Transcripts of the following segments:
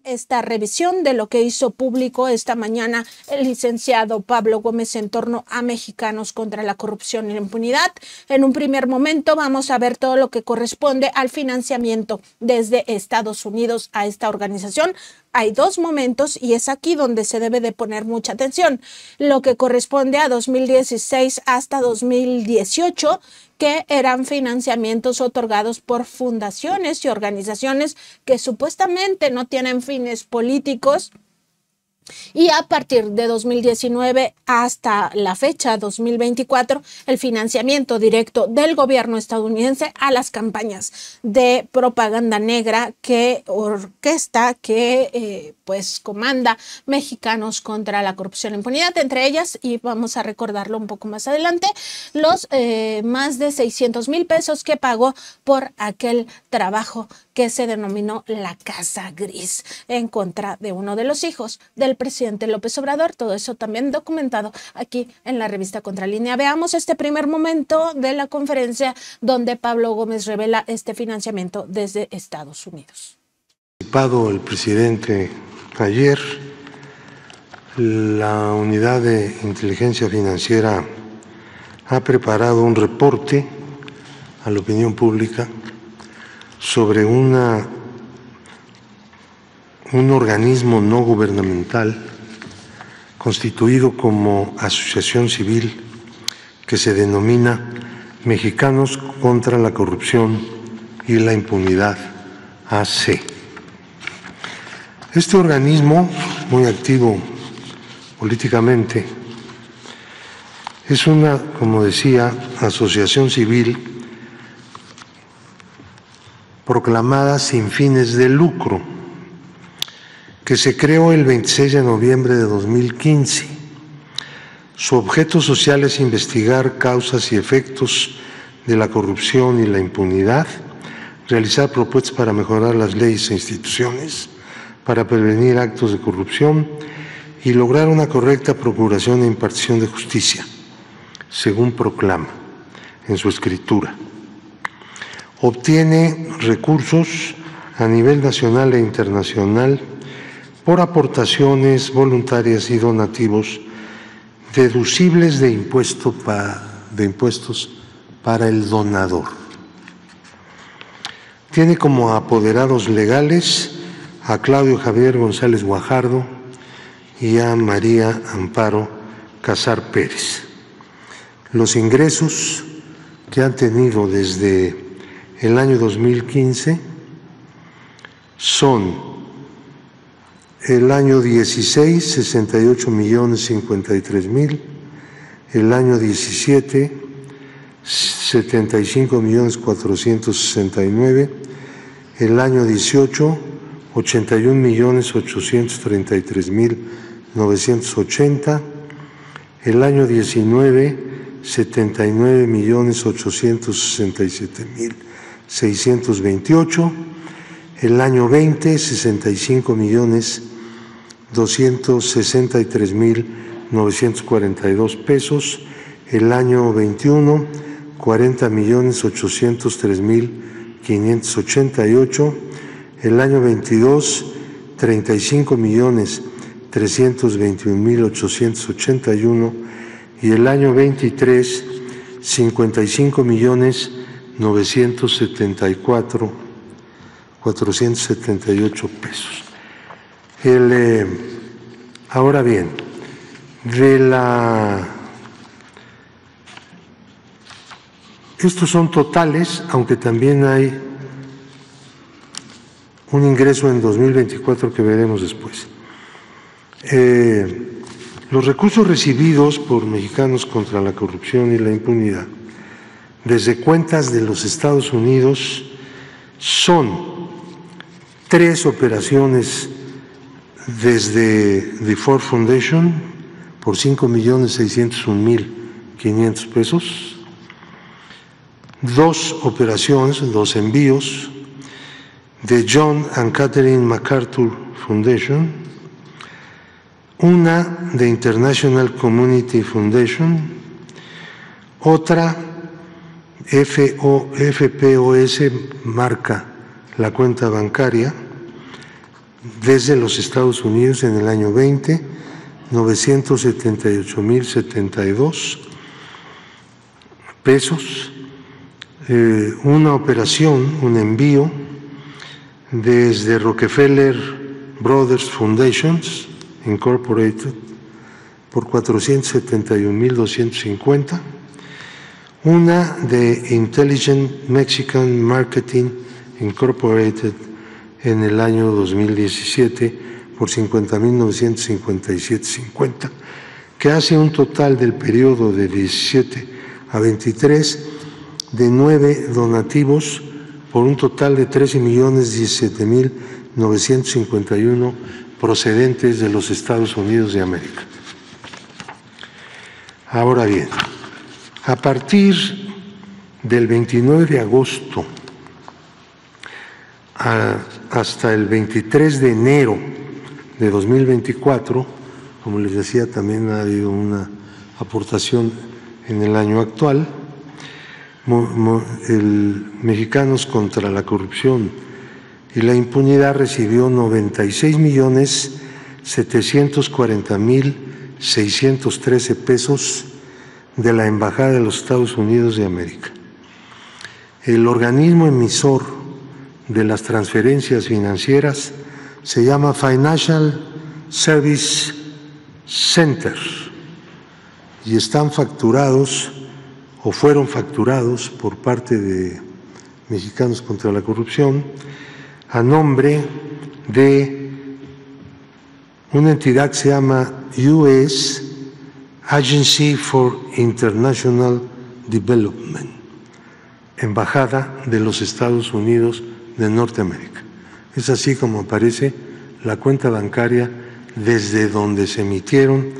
Esta revisión de lo que hizo público esta mañana el licenciado Pablo Gómez en torno a Mexicanos contra la Corrupción y la Impunidad. En un primer momento vamos a ver todo lo que corresponde al financiamiento desde Estados Unidos a esta organización. Hay dos momentos y es aquí donde se debe de poner mucha atención. Lo que corresponde a 2016 hasta 2018, que eran financiamientos otorgados por fundaciones y organizaciones que supuestamente no tienen fines políticos. Y a partir de 2019 hasta la fecha 2024, el financiamiento directo del gobierno estadounidense a las campañas de propaganda negra que orquesta, que pues comanda Mexicanos contra la Corrupción e Impunidad, entre ellas, y vamos a recordarlo un poco más adelante, los más de 600,000 pesos que pagó por aquel trabajo que se denominó la Casa Gris en contra de uno de los hijos del presidente López Obrador. Todo eso también documentado aquí en la revista Contralínea. Veamos este primer momento de la conferencia donde Pablo Gómez revela este financiamiento desde Estados Unidos. El presidente ayer, la Unidad de Inteligencia Financiera ha preparado un reporte a la opinión pública sobre un organismo no gubernamental constituido como asociación civil que se denomina Mexicanos contra la Corrupción y la Impunidad, AC. Este organismo, muy activo políticamente, es una, como decía, asociación civil proclamada sin fines de lucro, que se creó el 26 de noviembre de 2015. Su objeto social es investigar causas y efectos de la corrupción y la impunidad, realizar propuestas para mejorar las leyes e instituciones, para prevenir actos de corrupción y lograr una correcta procuración e impartición de justicia, según proclama en su escritura. Obtiene recursos a nivel nacional e internacional por aportaciones voluntarias y donativos deducibles de impuestos para el donador. Tiene como apoderados legales a Claudio Javier González Guajardo y a María Amparo Casar Pérez. Los ingresos que han tenido desde el año 2015 son: el año 16, 68,053,000, el año 17, 75,469,000, el año 18, 81,833,980, el año 19, 79,867,628, el año 20, 65,263,942 pesos, el año 21, 40,803,588, el año 22, 35,321,881 y el año 23, 55,974,478 pesos. Ahora bien, estos son totales, aunque también hay un ingreso en 2024 que veremos después. Los recursos recibidos por Mexicanos contra la Corrupción y la Impunidad desde cuentas de los Estados Unidos son 3 operaciones desde The Ford Foundation por 5,601,500 pesos, 2 operaciones, 2 envíos de John and Catherine MacArthur Foundation, una de International Community Foundation, otra FPOS marca la cuenta bancaria, desde los Estados Unidos en el año 20, 978,072 pesos. Una operación, un envío desde Rockefeller Brothers Foundations Incorporated por 471,250. Una de Intelligent Mexican Marketing Incorporated en el año 2017 por 50,957.50, que hace un total del periodo de 17 a 23 de 9 donativos por un total de 13,017,951 procedentes de los Estados Unidos de América. Ahora bien, a partir del 29 de agosto hasta el 23 de enero de 2024, como les decía, también ha habido una aportación en el año actual, el Mexicanos contra la Corrupción y la Impunidad recibió 96,740,613 pesos de la Embajada de los Estados Unidos de América. El organismo emisor de las transferencias financieras se llama Financial Service Center y están facturados o fueron facturados por parte de Mexicanos contra la Corrupción a nombre de una entidad que se llama U.S. Agency for International Development, Embajada de los Estados Unidos de Norteamérica. Es así como aparece la cuenta bancaria desde donde se emitieron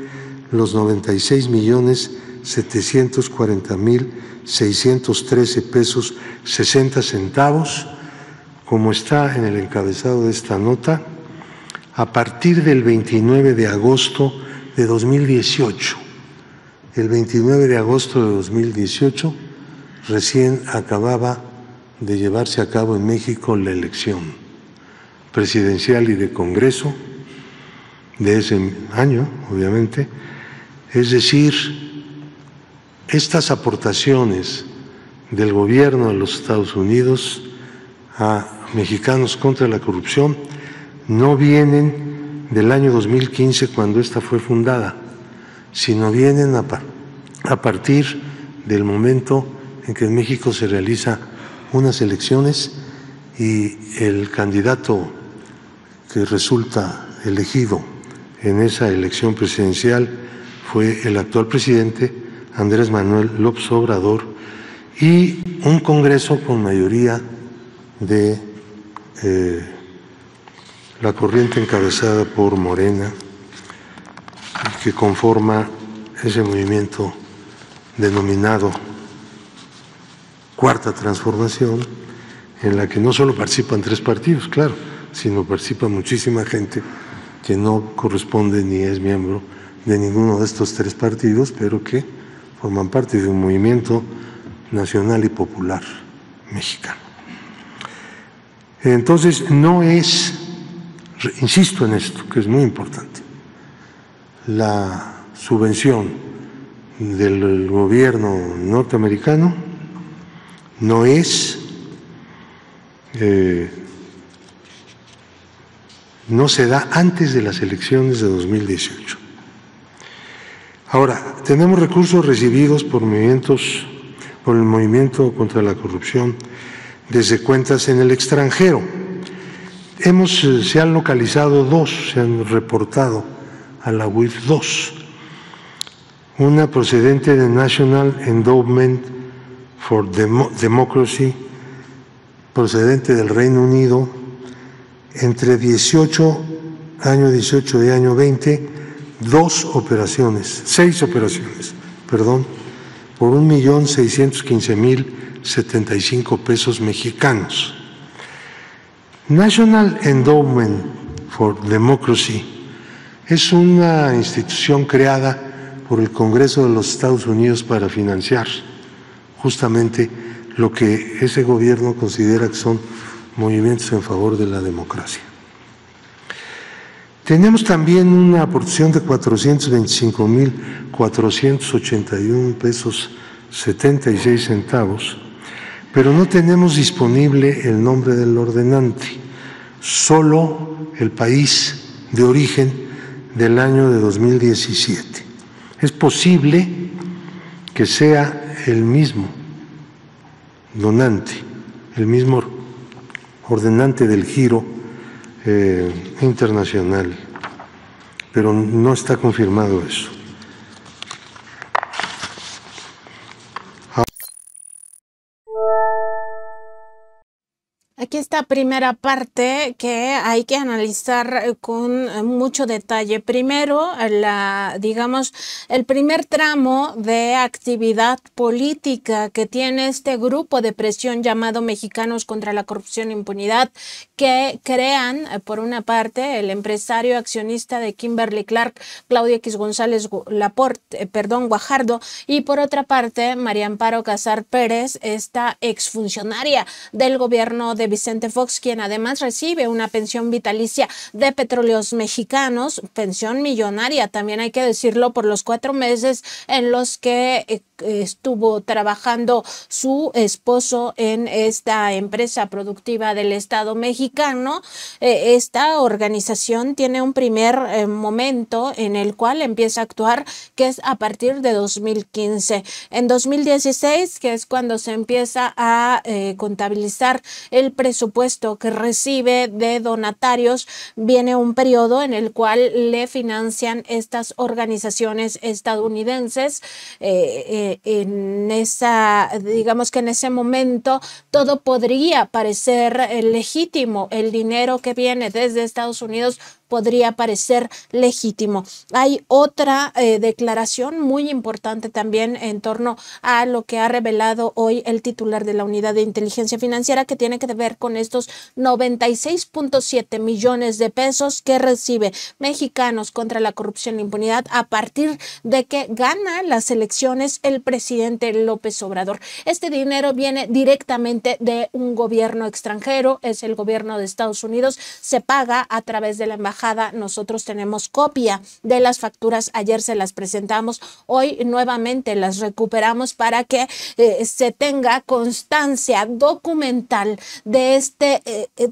los 96,740,613 pesos 60 centavos, como está en el encabezado de esta nota, a partir del 29 de agosto de 2018. El 29 de agosto de 2018 recién acababa de llevarse a cabo en México la elección presidencial y de Congreso de ese año, obviamente. Es decir, estas aportaciones del gobierno de los Estados Unidos a Mexicanos contra la Corrupción no vienen del año 2015, cuando esta fue fundada, sino vienen a partir del momento en que en México se realiza unas elecciones y el candidato que resulta elegido en esa elección presidencial fue el actual presidente Andrés Manuel López Obrador y un Congreso con mayoría de la corriente encabezada por Morena, que conforma ese movimiento denominado Cuarta Transformación, en la que no solo participan 3 partidos, claro, sino participa muchísima gente que no corresponde ni es miembro de ninguno de estos 3 partidos, pero que forman parte de un movimiento nacional y popular mexicano. Entonces, no es, insisto en esto, que es muy importante, la subvención del gobierno norteamericano no es, no se da antes de las elecciones de 2018. Ahora, tenemos recursos recibidos por el movimiento contra la corrupción desde cuentas en el extranjero. Se han localizado 2, se han reportado a la UIF 2. Una procedente de National Endowment for Democracy, procedente del Reino Unido, entre año 18 y año 20, 6 operaciones, por 1,615,075 pesos mexicanos. National Endowment for Democracy es una institución creada por el Congreso de los Estados Unidos para financiar justamente lo que ese gobierno considera que son movimientos en favor de la democracia. Tenemos también una aportación de 425,481 pesos 76 centavos, pero no tenemos disponible el nombre del ordenante, solo el país de origen del año de 2017. Es posible que sea el mismo donante, el mismo ordenante del giro internacional, pero no está confirmado eso. Aquí esta primera parte que hay que analizar con mucho detalle. Primero, digamos, el primer tramo de actividad política que tiene este grupo de presión llamado Mexicanos contra la Corrupción e Impunidad, que crean, por una parte, el empresario accionista de Kimberly-Clark, Claudio X González Guajardo, y por otra parte, María Amparo Casar Pérez, esta exfuncionaria del gobierno de Vicente Fox, quien además recibe una pensión vitalicia de Petróleos Mexicanos, pensión millonaria, también hay que decirlo, por los 4 meses en los que estuvo trabajando su esposo en esta empresa productiva del Estado mexicano. Esta organización tiene un primer momento en el cual empieza a actuar, que es a partir de 2015. En 2016, que es cuando se empieza a contabilizar el presupuesto que recibe de donatarios, viene un periodo en el cual le financian estas organizaciones estadounidenses. Digamos que en ese momento todo podría parecer legítimo. El dinero que viene desde Estados Unidos podría parecer legítimo. Hay otra declaración muy importante también en torno a lo que ha revelado hoy el titular de la Unidad de Inteligencia Financiera, que tiene que ver con estos 96.7 millones de pesos que recibe Mexicanos contra la Corrupción e Impunidad a partir de que gana las elecciones el presidente López Obrador. Este dinero viene directamente de un gobierno extranjero, es el gobierno de Estados Unidos, se paga a través de la embajada. Nosotros tenemos copia de las facturas, ayer se las presentamos, hoy nuevamente las recuperamos para que se tenga constancia documental de este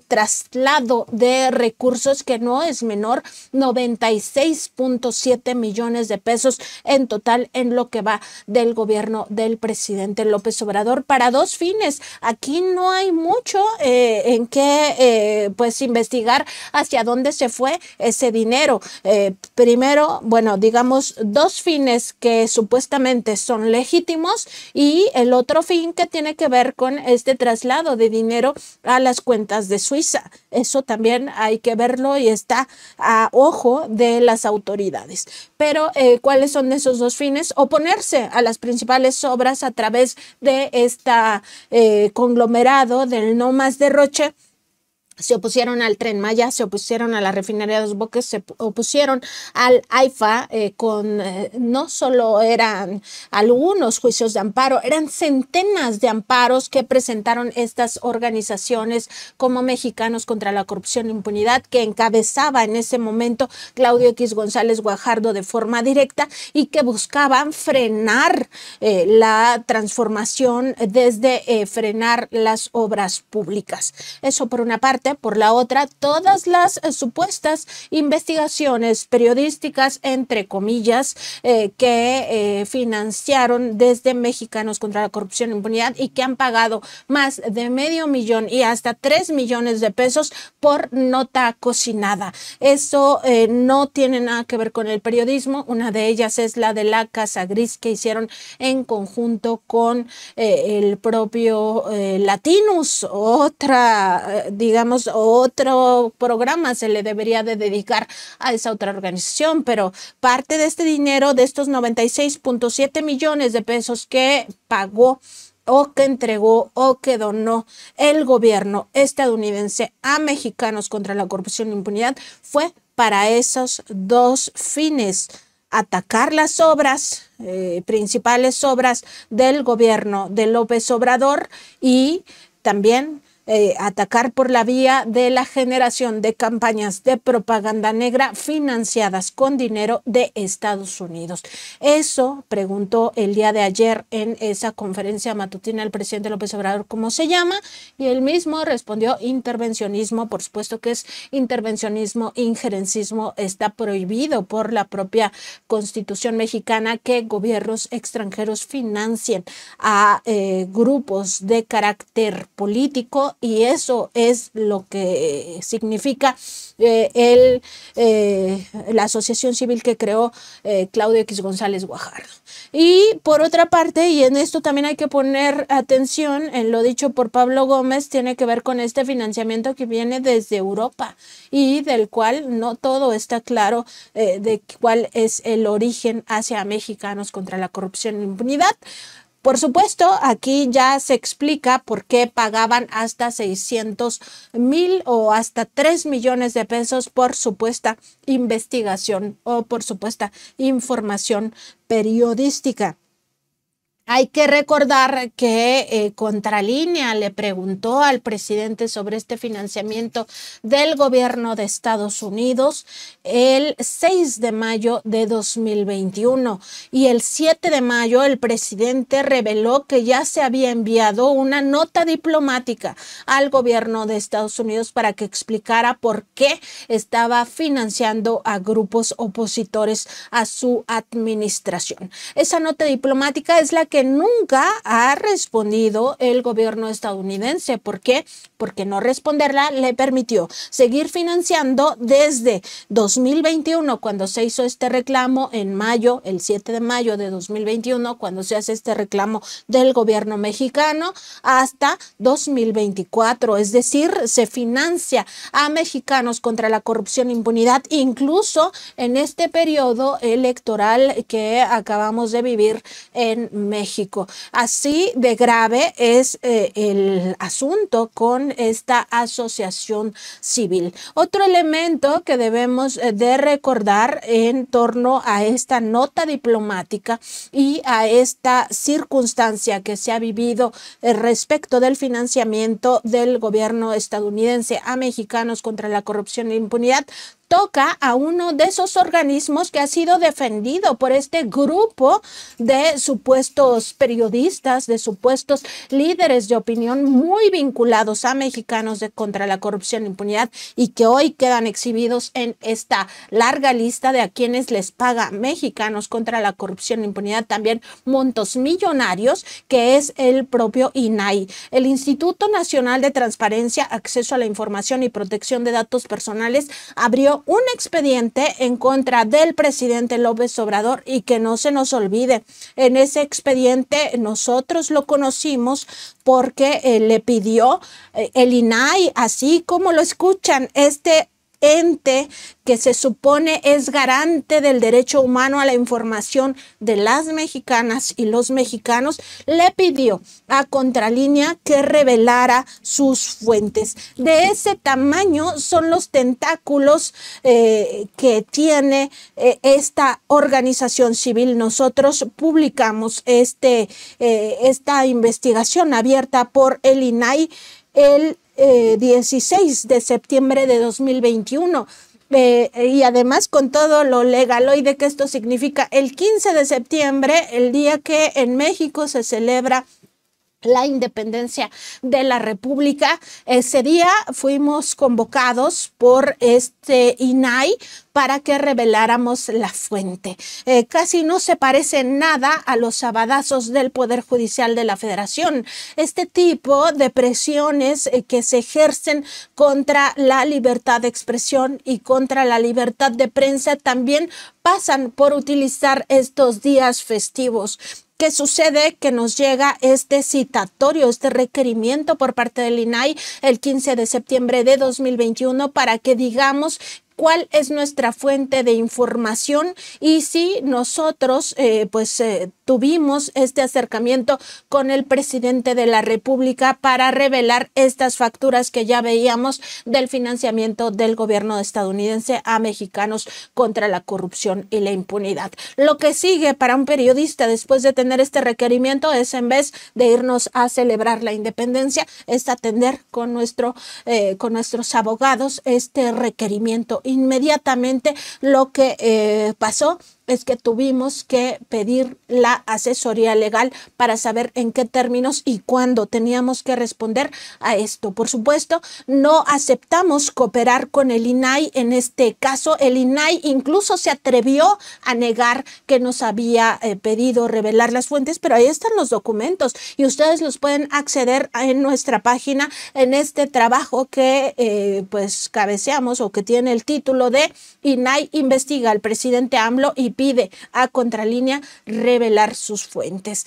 traslado de recursos, que no es menor, 96.7 millones de pesos en total en lo que va del gobierno del presidente López Obrador, para 2 fines. Aquí no hay mucho en qué pues investigar hacia dónde se fue ese dinero. Primero, bueno, digamos 2 fines que supuestamente son legítimos, y el otro fin que tiene que ver con este traslado de dinero a las cuentas de Suiza. Eso también hay que verlo y está a ojo de las autoridades. Pero ¿cuáles son esos 2 fines? Oponerse a las principales obras a través de esta conglomerado del No Más Derroche. Se opusieron al Tren Maya, se opusieron a la refinería de Dos Bocas, se opusieron al AIFA, no solo eran algunos juicios de amparo, eran centenas de amparos que presentaron estas organizaciones como Mexicanos contra la Corrupción e Impunidad, que encabezaba en ese momento Claudio X González Guajardo de forma directa, y que buscaban frenar la transformación desde frenar las obras públicas. Eso por una parte. Por la otra, todas las supuestas investigaciones periodísticas, entre comillas, que financiaron desde Mexicanos contra la Corrupción e Impunidad, y que han pagado más de $500,000 y hasta 3 millones de pesos por nota cocinada. Eso no tiene nada que ver con el periodismo. Una de ellas es la de la Casa Gris, que hicieron en conjunto con el propio Latinus. Otra, digamos, otro programa se le debería de dedicar a esa otra organización, pero parte de este dinero, de estos 96.7 millones de pesos que pagó o que entregó o que donó el gobierno estadounidense a Mexicanos contra la Corrupción e Impunidad, fue para esos 2 fines: atacar las obras, principales obras del gobierno de López Obrador, y también atacar por la vía de la generación de campañas de propaganda negra financiadas con dinero de Estados Unidos. Eso preguntó el día de ayer en esa conferencia matutina el presidente López Obrador cómo se llama, y él mismo respondió intervencionismo. Por supuesto que es intervencionismo, injerencismo, está prohibido por la propia Constitución mexicana que gobiernos extranjeros financien a grupos de carácter político, y eso es lo que significa la asociación civil que creó Claudio X González Guajardo. Y por otra parte, y en esto también hay que poner atención en lo dicho por Pablo Gómez, tiene que ver con este financiamiento que viene desde Europa y del cual no todo está claro de cuál es el origen hacia Mexicanos contra la Corrupción e Impunidad. Por supuesto, aquí ya se explica por qué pagaban hasta 600,000 o hasta 3 millones de pesos por supuesta investigación o por supuesta información periodística. Hay que recordar que Contralínea le preguntó al presidente sobre este financiamiento del gobierno de Estados Unidos el 6 de mayo de 2021, y el 7 de mayo el presidente reveló que ya se había enviado una nota diplomática al gobierno de Estados Unidos para que explicara por qué estaba financiando a grupos opositores a su administración. Esa nota diplomática es la que nunca ha respondido el gobierno estadounidense. ¿Por qué? Porque no responderla le permitió seguir financiando desde 2021, cuando se hizo este reclamo en mayo, el 7 de mayo de 2021, cuando se hace este reclamo del gobierno mexicano, hasta 2024. Es decir, se financia a Mexicanos contra la Corrupción e Impunidad, incluso en este periodo electoral que acabamos de vivir en México. Así de grave es el asunto con esta asociación civil. Otro elemento que debemos de recordar en torno a esta nota diplomática y a esta circunstancia que se ha vivido respecto del financiamiento del gobierno estadounidense a Mexicanos contra la Corrupción e Impunidad, toca a uno de esos organismos que ha sido defendido por este grupo de supuestos periodistas, de supuestos líderes de opinión muy vinculados a Mexicanos contra la Corrupción e Impunidad, y que hoy quedan exhibidos en esta larga lista de a quienes les paga Mexicanos contra la Corrupción e Impunidad también montos millonarios, que es el propio INAI, el Instituto Nacional de Transparencia, Acceso a la Información y Protección de Datos Personales. Abrió un expediente en contra del presidente López Obrador, y que no se nos olvide, en ese expediente nosotros lo conocimos porque le pidió el INAI, así como lo escuchan, este ente que se supone es garante del derecho humano a la información de las mexicanas y los mexicanos, le pidió a Contralínea que revelara sus fuentes. De ese tamaño son los tentáculos que tiene esta organización civil. Nosotros publicamos esta investigación abierta por el INAI el 16 de septiembre de 2021. Y además con todo lo legaloide que esto significa, el 15 de septiembre, el día que en México se celebra la independencia de la República, ese día fuimos convocados por este INAI para que reveláramos la fuente. Casi no se parece nada a los sabadazos del Poder Judicial de la Federación. Este tipo de presiones que se ejercen contra la libertad de expresión y contra la libertad de prensa también pasan por utilizar estos días festivos. ¿Qué sucede? Que nos llega este citatorio, este requerimiento por parte del INAI el 15 de septiembre de 2021 para que digamos cuál es nuestra fuente de información y si nosotros tuvimos este acercamiento con el presidente de la República para revelar estas facturas que ya veíamos del financiamiento del gobierno estadounidense a mexicanos contra la corrupción y la impunidad. Lo que sigue para un periodista después de tener este requerimiento es, en vez de irnos a celebrar la independencia, es atender con nuestros abogados este requerimiento. Inmediatamente lo que pasó es que tuvimos que pedir la asesoría legal para saber en qué términos y cuándo teníamos que responder a esto. Por supuesto, no aceptamos cooperar con el INAI en este caso. El INAI incluso se atrevió a negar que nos había pedido revelar las fuentes, pero ahí están los documentos y ustedes los pueden acceder en nuestra página en este trabajo que pues cabeceamos, o que tiene el título de INAI investiga al presidente AMLO y pide a Contralínea revelar sus fuentes.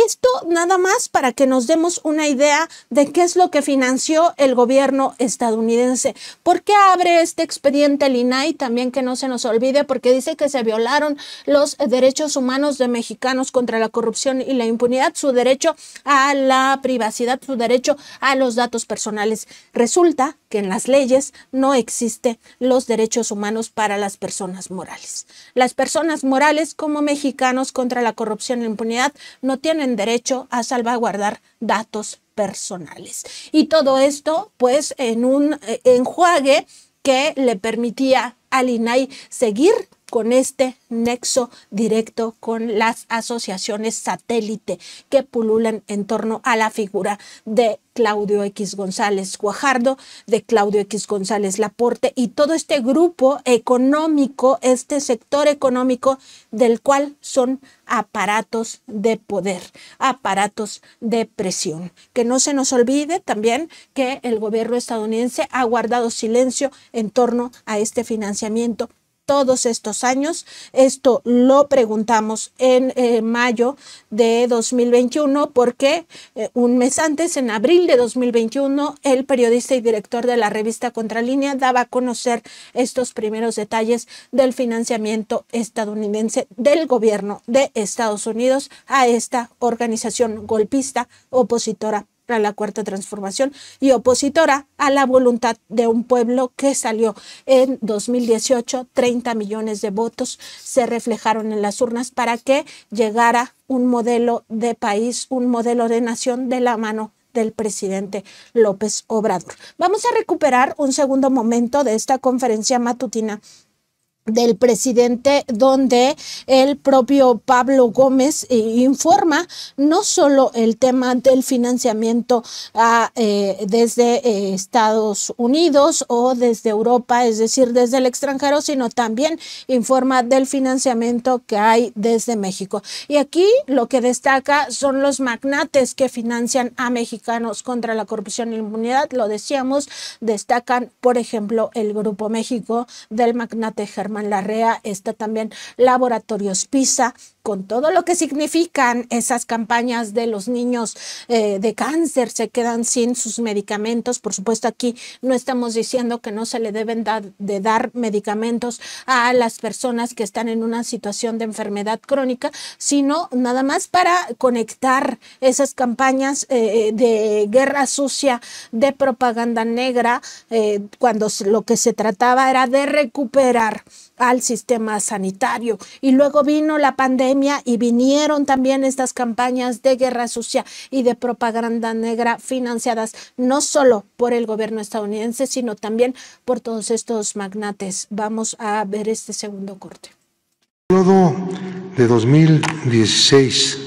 Esto nada más para que nos demos una idea de qué es lo que financió el gobierno estadounidense. ¿Por qué abre este expediente el INAI? También que no se nos olvide, porque dice que se violaron los derechos humanos de mexicanos contra la corrupción y la impunidad, su derecho a la privacidad, su derecho a los datos personales. Resulta que en las leyes no existen los derechos humanos para las personas morales. Las personas morales, como mexicanos contra la corrupción y la impunidad, no tienen derecho a salvaguardar datos personales. Y todo esto, pues, en un enjuague que le permitía al INAI seguir con este nexo directo con las asociaciones satélite que pululan en torno a la figura de Claudio X González Guajardo, de Claudio X González Laporte y todo este grupo económico, este sector económico del cual son aparatos de poder, aparatos de presión. Que no se nos olvide también que el gobierno estadounidense ha guardado silencio en torno a este financiamiento todos estos años. Esto lo preguntamos en mayo de 2021 porque un mes antes, en abril de 2021, el periodista y director de la revista Contralínea daba a conocer estos primeros detalles del financiamiento estadounidense del gobierno de Estados Unidos a esta organización golpista opositora a la Cuarta Transformación y opositora a la voluntad de un pueblo que salió en 2018. 30 millones de votos se reflejaron en las urnas para que llegara un modelo de país, un modelo de nación de la mano del presidente López Obrador. Vamos a recuperar un segundo momento de esta conferencia matutina del presidente, donde el propio Pablo Gómez informa no solo el tema del financiamiento desde Estados Unidos o desde Europa, es decir, desde el extranjero, sino también informa del financiamiento que hay desde México. Y aquí lo que destaca son los magnates que financian a mexicanos contra la corrupción y la impunidad. Lo decíamos, destacan, por ejemplo, el Grupo México del magnate Germán Larrea, está también Laboratorios PISA, con todo lo que significan esas campañas de los niños de cáncer, se quedan sin sus medicamentos. Por supuesto, aquí no estamos diciendo que no se le deben de dar medicamentos a las personas que están en una situación de enfermedad crónica, sino nada más para conectar esas campañas de guerra sucia, de propaganda negra, cuando lo que se trataba era de recuperar al sistema sanitario. Y luego vino la pandemia y vinieron también estas campañas de guerra sucia y de propaganda negra financiadas no solo por el gobierno estadounidense, sino también por todos estos magnates. Vamos a ver este segundo corte. En el periodo de 2016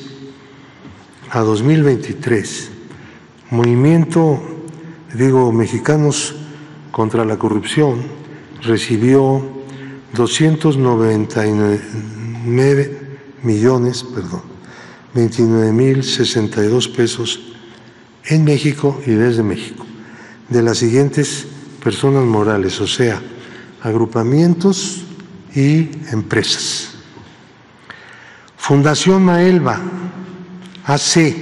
a 2023, Mexicanos contra la Corrupción recibió 29.062 pesos en México y desde México, de las siguientes personas morales, o sea, agrupamientos y empresas. Fundación Maelba, AC.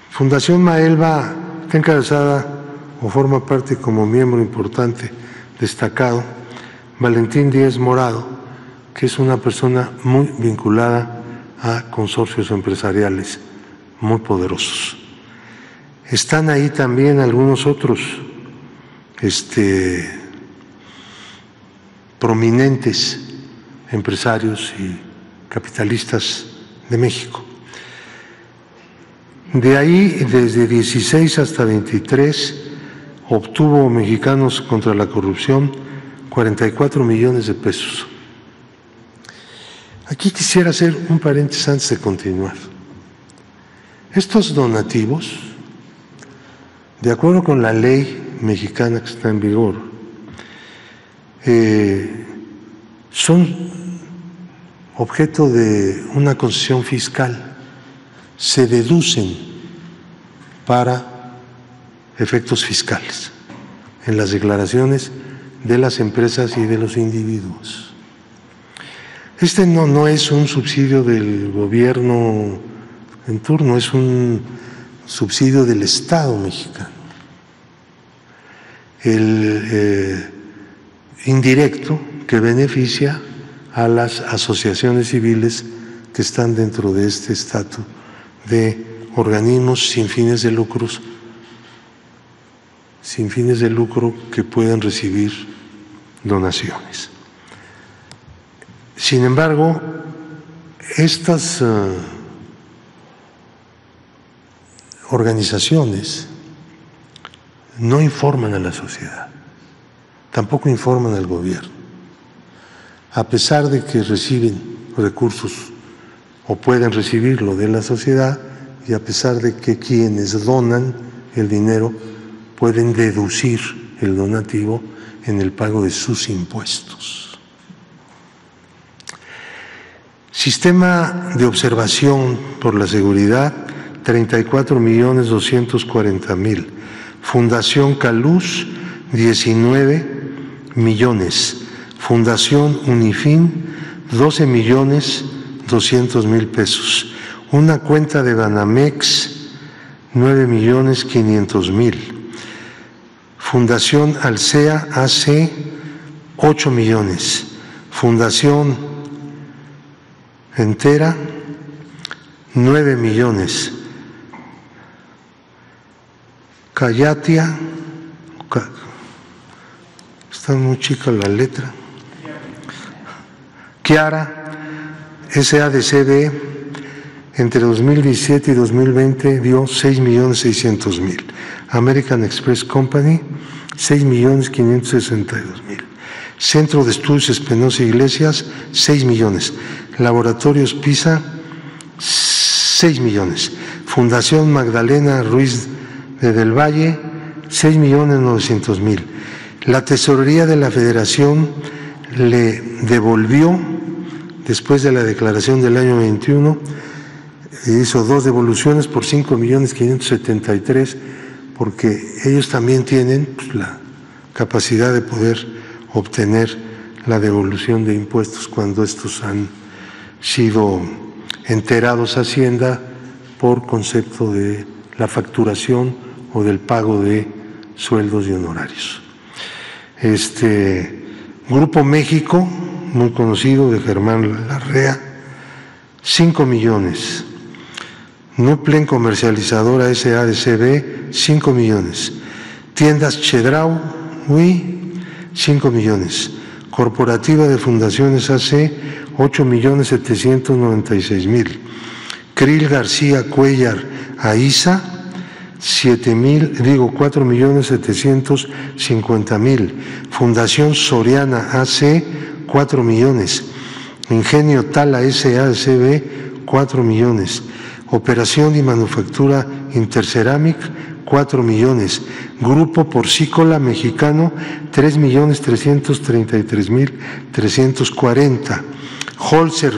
Fundación Maelba está encabezada o forma parte como miembro importante, destacado, Valentín Díez Morado, que es una persona muy vinculada a consorcios empresariales muy poderosos. Están ahí también algunos otros prominentes empresarios y capitalistas de México. De ahí, desde 16 hasta 23, obtuvo Mexicanos contra la Corrupción 44 millones de pesos. Aquí quisiera hacer un paréntesis antes de continuar. Estos donativos, de acuerdo con la ley mexicana que está en vigor, son objeto de una concesión fiscal, se deducen para efectos fiscales en las declaraciones de las empresas y de los individuos. No es un subsidio del gobierno en turno, es un subsidio del Estado mexicano. El indirecto que beneficia a las asociaciones civiles que están dentro de este estatus de organismos sin fines de lucro que puedan recibir donaciones. Sin embargo, estas organizaciones no informan a la sociedad, tampoco informan al gobierno, a pesar de que reciben recursos o pueden recibirlo de la sociedad y a pesar de que quienes donan el dinero pueden deducir el donativo en el pago de sus impuestos. Sistema de observación por la seguridad, 34.240.000. Fundación Caluz, 19 millones. Fundación Unifin, 12.200.000 pesos. Una cuenta de Banamex, 9.500.000. Fundación Alsea AC, 8 millones. Fundación Entera, 9 millones. Cayatia, está muy chica la letra. Kiara, SADCB, entre 2017 y 2020 dio 6.600.000. American Express Company, 6.562.000. Centro de Estudios Espinosa Iglesias, 6 millones. Laboratorios PISA, 6 millones. Fundación Magdalena Ruiz de Del Valle, 6.900.000. La Tesorería de la Federación le devolvió, después de la declaración del año 21, hizo 2 devoluciones por 5.573.000, porque ellos también tienen la capacidad de poder obtener la devolución de impuestos cuando estos han sido enterados a Hacienda por concepto de la facturación o del pago de sueldos y honorarios. Grupo México, muy conocido, de Germán Larrea, 5 millones. Nuplen Comercializadora SADCB, 5 millones. Tiendas Chedraui, 5 millones. Corporativa de Fundaciones AC, 8.796.000. Krill García Cuellar AISA, 4.750.000. Fundación Soriana AC, 4 millones. Ingenio Tala SADCB, 4 millones. Operación y Manufactura Interceramic, 4 millones. Grupo Porcícola Mexicano, 3.333.340. Holzer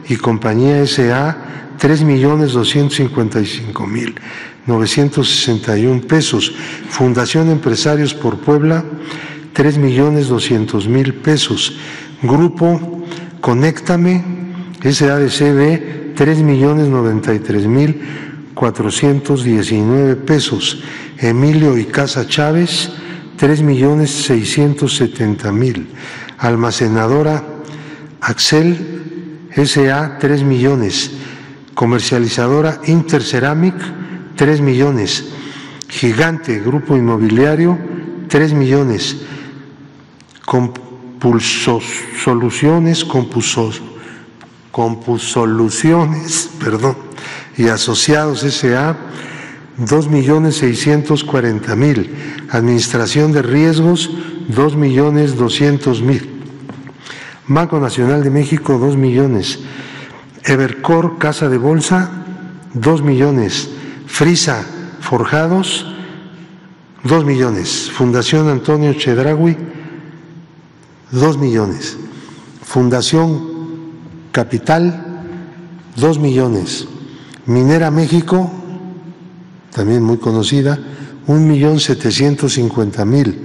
y Compañía S.A., 3.255.961 pesos. Fundación Empresarios por Puebla, 3.200.000 pesos. Grupo Conéctame SADCB, 3.093.419 pesos. Emilio y Casa Chávez, 3.670.000. Almacenadora Axel S.A. 3 millones, Comercializadora Interceramic 3 millones, Gigante Grupo Inmobiliario 3 millones, Compusoluciones, y Asociados S.A. 2.640.000, Administración de Riesgos 2.200.000, Banco Nacional de México 2 millones, Evercore Casa de Bolsa 2 millones, Frisa Forjados 2 millones, Fundación Antonio Chedraui 2 millones, Fundación Capital 2 millones, Minera México, también muy conocida, 1.750.000,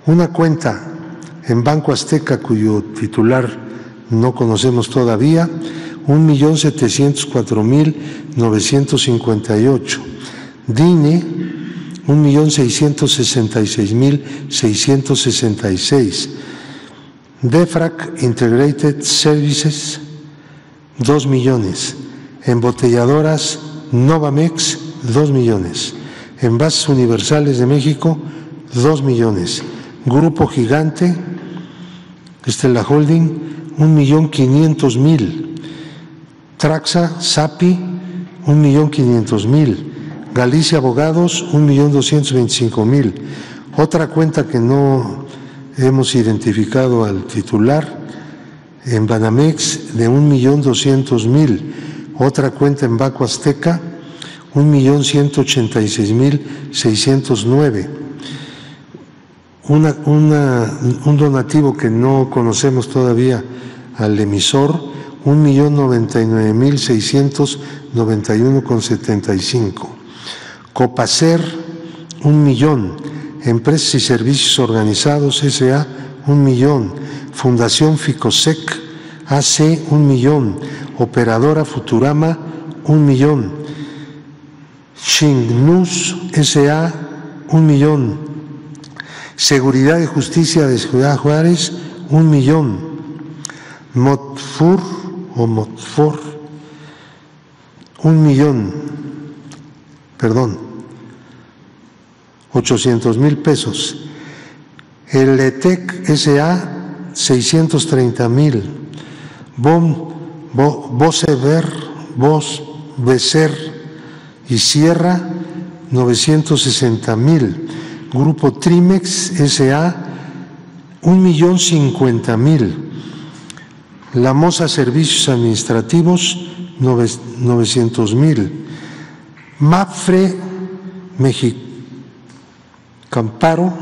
una cuenta en Banco Azteca cuyo titular no conocemos todavía, 1.704.958, DINE 1.666.666, DEFRAC Integrated Services 2 millones, Embotelladoras Novamex 2 millones, Envases Universales de México 2 millones, Grupo Gigante, la holding, 1.500.000, Traxa Sapi 1.500.000, Galicia Abogados 1.225.000, otra cuenta que no hemos identificado al titular, en Banamex de 1.200.000, otra cuenta en Banco Azteca 1.186.609, un donativo que no conocemos todavía al emisor, 1.099.691,75, Copacer 1 millón, Empresas y Servicios Organizados S.A. 1 millón, Fundación Ficosec AC 1 millón, Operadora Futurama 1 millón, Shingnus S.A. 1 millón, Seguridad y Justicia de Ciudad Juárez 1 millón, Motfor 1 millón, 800,000 pesos, el ETEC S.A. 630,000, Becer y Sierra 960,000, Grupo Trimex S.A. 1.050.000, La Moza Servicios Administrativos 900,000, Mapfre Mexicamparo,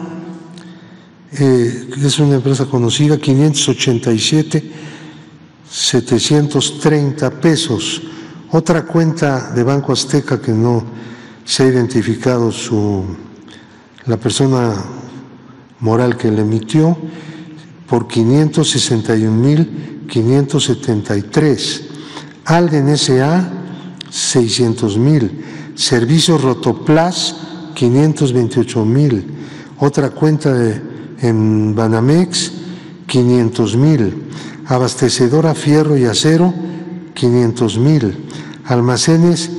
es una empresa conocida, 587,730 pesos. Otra cuenta de Banco Azteca que no se ha identificado la persona moral que le emitió, por 561,573. Alden S.A. 600,000. Servicios Rotoplas 528,000. Otra cuenta en Banamex 500,000. Abastecedora Fierro y Acero 500,000. Almacenes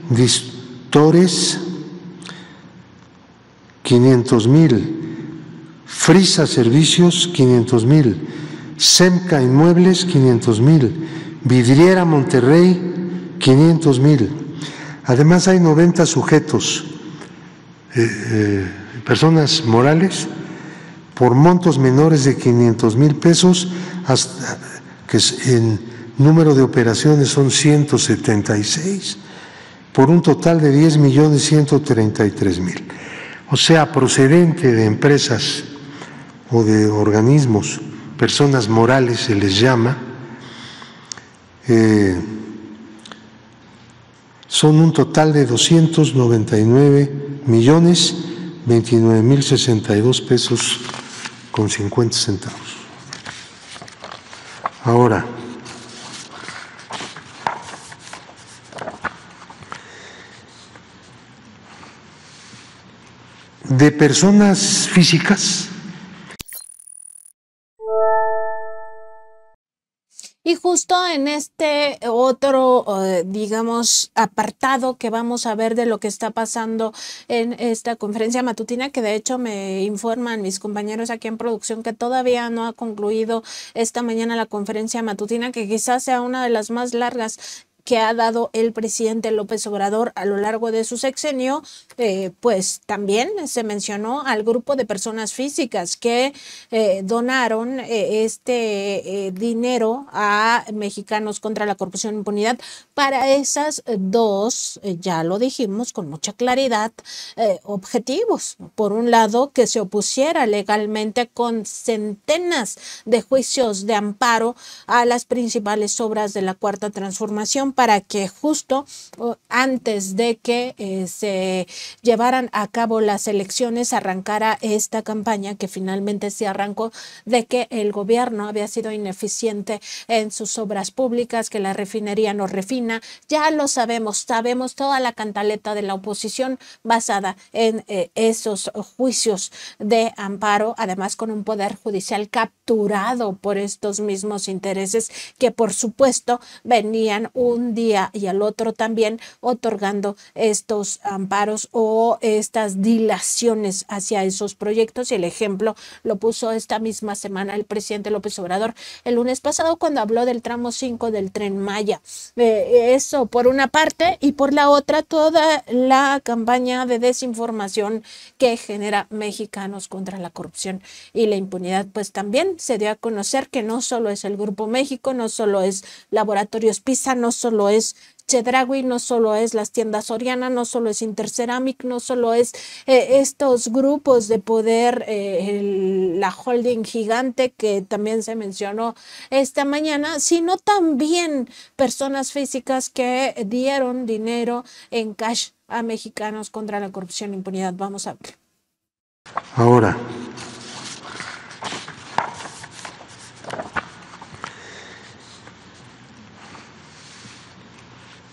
Distores 500,000. Frisa Servicios 500,000. Semca Inmuebles 500,000. Vidriera Monterrey 500,000. Además hay 90 sujetos, personas morales, por montos menores de 500,000 pesos, hasta que en número de operaciones son 176, por un total de 10,133,000. O sea, procedente de empresas o de organismos, personas morales se les llama, son un total de 299,029,062 pesos con 50 centavos. Ahora, de personas físicas. Y justo en este otro, digamos, apartado que vamos a ver de lo que está pasando en esta conferencia matutina, que de hecho me informan mis compañeros aquí en producción que todavía no ha concluido esta mañana la conferencia matutina, que quizás sea una de las más largas que ha dado el presidente López Obrador a lo largo de su sexenio, pues también se mencionó al grupo de personas físicas que donaron dinero a Mexicanos contra la Corrupción e Impunidad para esas dos, ya lo dijimos con mucha claridad, objetivos. Por un lado, que se opusiera legalmente con centenas de juicios de amparo a las principales obras de la Cuarta Transformación, para que justo antes de que se llevaran a cabo las elecciones arrancara esta campaña que finalmente se arrancó, de que el gobierno había sido ineficiente en sus obras públicas, que la refinería no refina. Ya lo sabemos toda la cantaleta de la oposición basada en esos juicios de amparo, además con un poder judicial capturado por estos mismos intereses que por supuesto venían un día y al otro también otorgando estos amparos o estas dilaciones hacia esos proyectos. Y el ejemplo lo puso esta misma semana el presidente López Obrador el lunes pasado cuando habló del tramo 5 del Tren Maya. Eso por una parte, y por la otra toda la campaña de desinformación que genera Mexicanos contra la Corrupción y la Impunidad. Pues también se dio a conocer que no solo es el Grupo México, no solo es Laboratorios PISA, no solo es Chedraui, no solo es las tiendas Soriana, no solo es Interceramic, no solo es estos grupos de poder, la holding gigante que también se mencionó esta mañana, sino también personas físicas que dieron dinero en cash a Mexicanos contra la Corrupción e Impunidad. Vamos a ver. Ahora,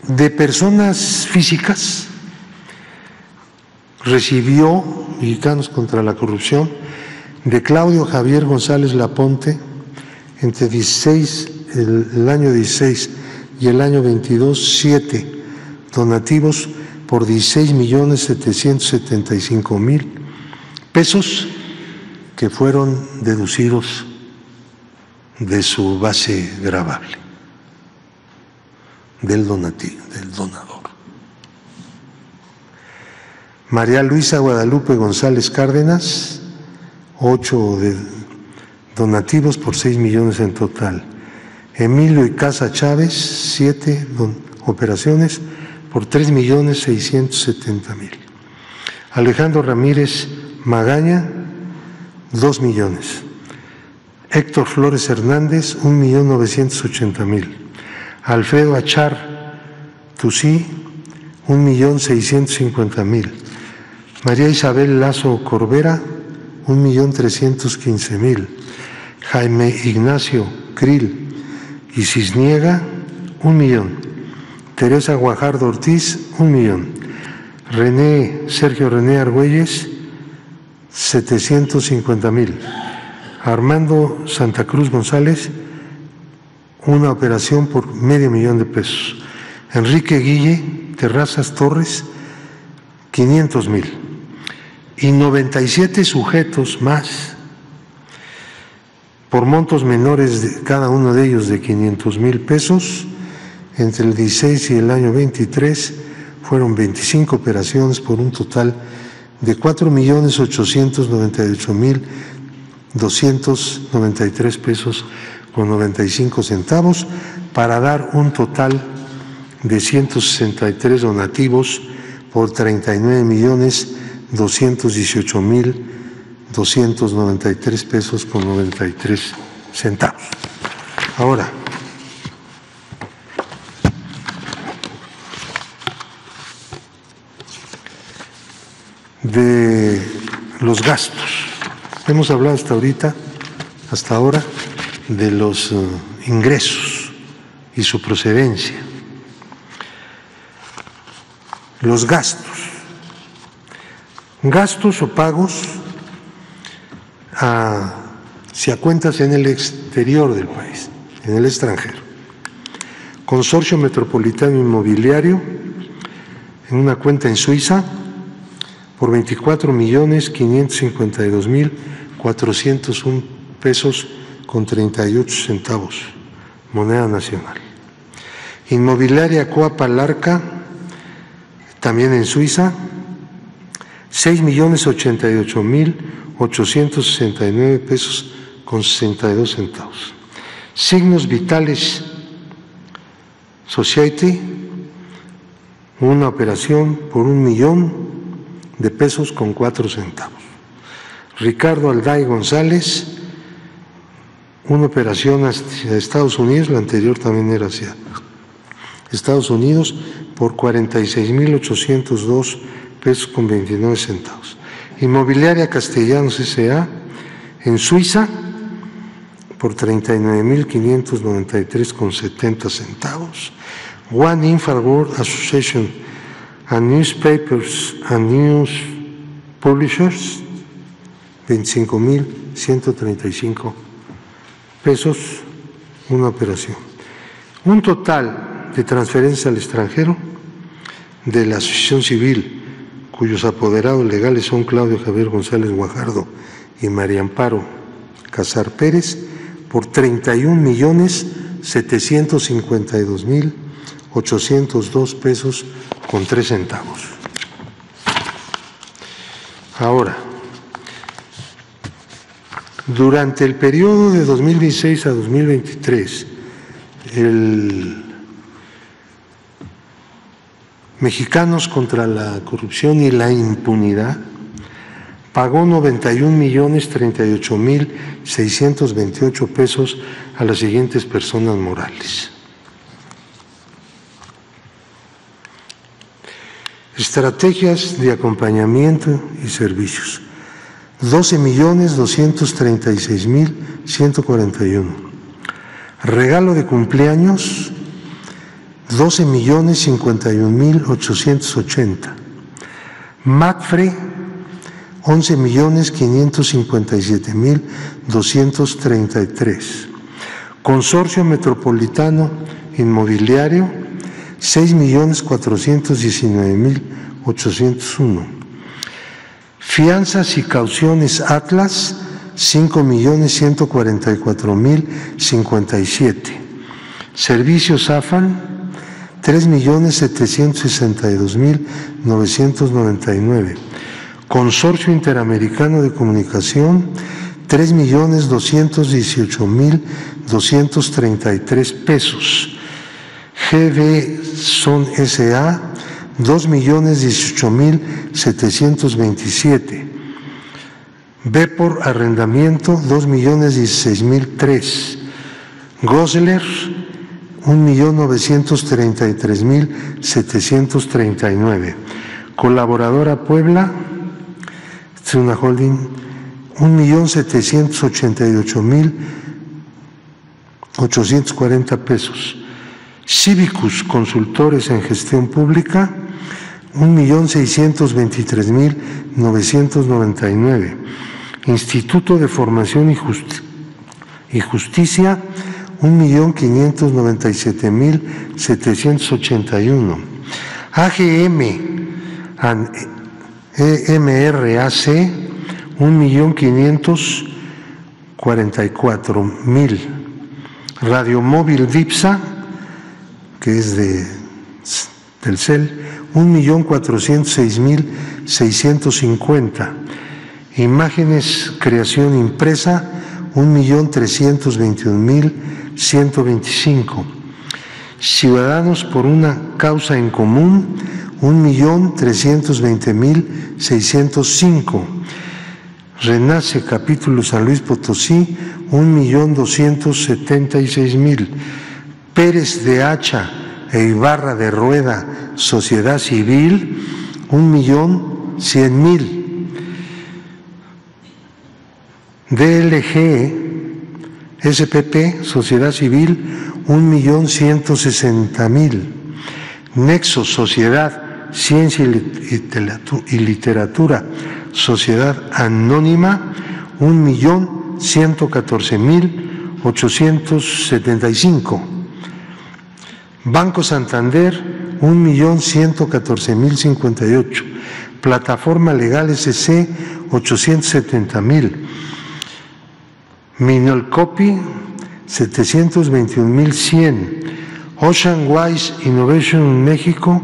de personas físicas recibió Mexicanos contra la Corrupción de Claudio Javier González Laponte entre el año 16 y el año 22, 7 donativos por 16.775.000 pesos que fueron deducidos de su base gravable del donador. María Luisa Guadalupe González Cárdenas, 8 donativos por 6 millones en total. Emilio Icaza Chávez, 7 operaciones por 3.670.000. Alejandro Ramírez Magaña, 2 millones. Héctor Flores Hernández, 1.980.000. Alfredo Achar Tusí, 1.650.000. María Isabel Lazo Corbera, 1.315.000. Jaime Ignacio Krill y Cisniega, 1 millón. Teresa Guajardo Ortiz, 1 millón. Sergio René Argüelles, 750.000. Armando Santa Cruz González, una operación por $500,000 de pesos. Enrique Guille Terrazas Torres, 500,000. Y 97 sujetos más, por montos menores, cada uno de ellos de 500,000 pesos, entre el 16 y el año 23, fueron 25 operaciones por un total de 4.898.293 pesos con 95 centavos, para dar un total de 163 donativos por 39.218.293 pesos con 93 centavos. Ahora, de los gastos. Hemos hablado hasta ahora, de los ingresos y su procedencia. Los gastos o pagos hacia cuentas en el exterior del país. en el extranjero. Consorcio Metropolitano Inmobiliario, en una cuenta en Suiza, por 24.552.401 pesos con 38 centavos, moneda nacional. Inmobiliaria Coapa Larca, también en Suiza, 6.088.869 pesos con 62 centavos. Signos Vitales Society, una operación por 1.000.000 de pesos con 4 centavos. Ricardo Alday González, una operación hacia Estados Unidos, la anterior también era hacia Estados Unidos, por 46.802 pesos con 29 centavos. Inmobiliaria Castellanos S.A. en Suiza, por 39.593 con 70 centavos. One Infra World Association and Newspapers and News Publishers, 25.135 pesos, una operación. Un total de transferencias al extranjero de la Asociación Civil, cuyos apoderados legales son Claudio Javier González Guajardo y María Amparo Casar Pérez, por 31.752.802 pesos con 3 centavos. Ahora, durante el periodo de 2016 a 2023, el Mexicanos contra la Corrupción y la Impunidad pagó 91.038.628 pesos a las siguientes personas morales. Estrategias de acompañamiento y servicios, 12.236.141. Regalo de cumpleaños, 12.051.880. MACFRE, 11.557.233. Consorcio Metropolitano Inmobiliario, 6.419.801. Fianzas y cauciones Atlas, 5.144.057. Servicios AFAN, 3.762.999. Consorcio Interamericano de Comunicación, 3.218.233 pesos. GB Son S.A., 2.018.727. Vepor Arrendamiento, 2.016.003. Gosler, 1.933.739. Colaboradora Puebla, es una holding, 1.788.840 pesos. Cívicus Consultores en Gestión Pública, 1.623.999. Instituto de Formación y Justicia, 1.597.781. AGM EMRAC, 1.544.000. Radiomóvil Dipsa, que es de Telcel, 1.406.650. Imágenes Creación Impresa, 1.321.125. Ciudadanos por una Causa en Común, 1.320.605. Renace Capítulo San Luis Potosí, 1.276.000. Pérez de Hacha e Ibarra de Rueda, Sociedad Civil, 1.100.000. DLG SPP, Sociedad Civil, 1.160.000. Nexo Sociedad, Ciencia y Literatura, Sociedad Anónima, 1.114.000 1,875. Banco Santander, 1,114,058. Plataforma Legal SC, 870,000. Minolcopy, 721,100. Ocean Wise Innovation México,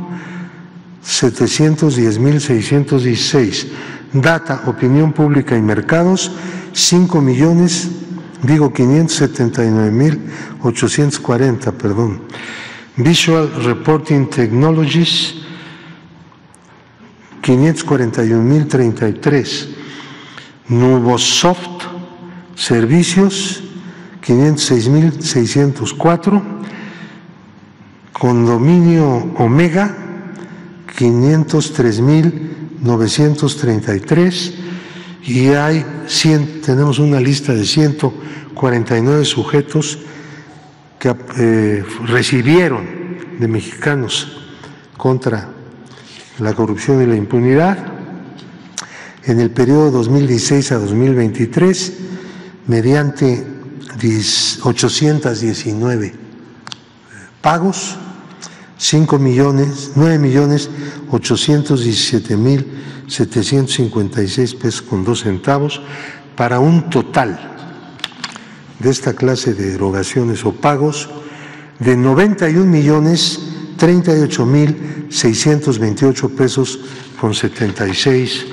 710,616. Data, Opinión Pública y Mercados, 5,579,840, perdón. Visual Reporting Technologies, 541,033. Nubosoft Servicios, 506,604. Condominio Omega, 503,933. Y tenemos una lista de 149 sujetos que recibieron de mexicanos contra la corrupción y la impunidad en el periodo 2016 a 2023 mediante 819 pagos, 9,817,756 pesos con 2 centavos, para un total de esta clase de erogaciones o pagos de 91,038,628 pesos con 76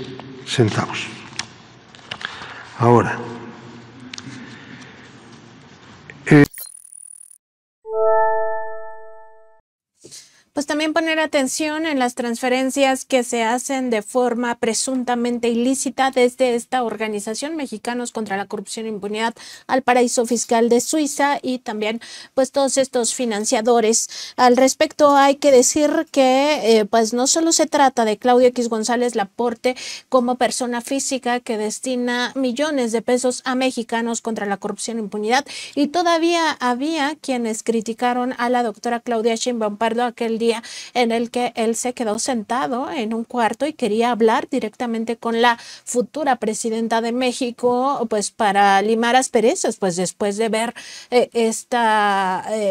centavos. Ahora, pues también poner atención en las transferencias que se hacen de forma presuntamente ilícita desde esta organización Mexicanos contra la Corrupción e Impunidad al paraíso fiscal de Suiza y también pues todos estos financiadores. Al respecto hay que decir que pues no solo se trata de Claudio X González Laporte como persona física que destina millones de pesos a Mexicanos contra la Corrupción e Impunidad, y todavía había quienes criticaron a la doctora Claudia Sheinbaum Pardo aquel día en el que él se quedó sentado en un cuarto y quería hablar directamente con la futura presidenta de México, pues para limar asperezas, pues después de ver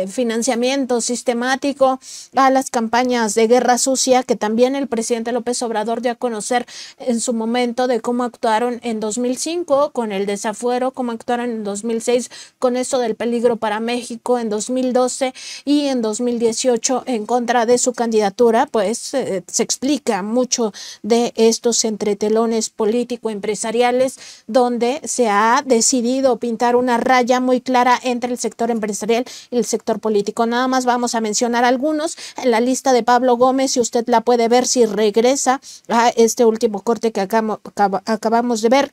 financiamiento sistemático a las campañas de guerra sucia que también el presidente López Obrador dio a conocer en su momento, de cómo actuaron en 2005 con el desafuero, cómo actuaron en 2006 con eso del peligro para México, en 2012 y en 2018 en contra de su candidatura. Pues se explica mucho de estos entretelones político-empresariales donde se ha decidido pintar una raya muy clara entre el sector empresarial y el sector político. Nada más vamos a mencionar algunos en la lista de Pablo Gómez, si usted la puede ver si regresa a este último corte que acabamos de ver.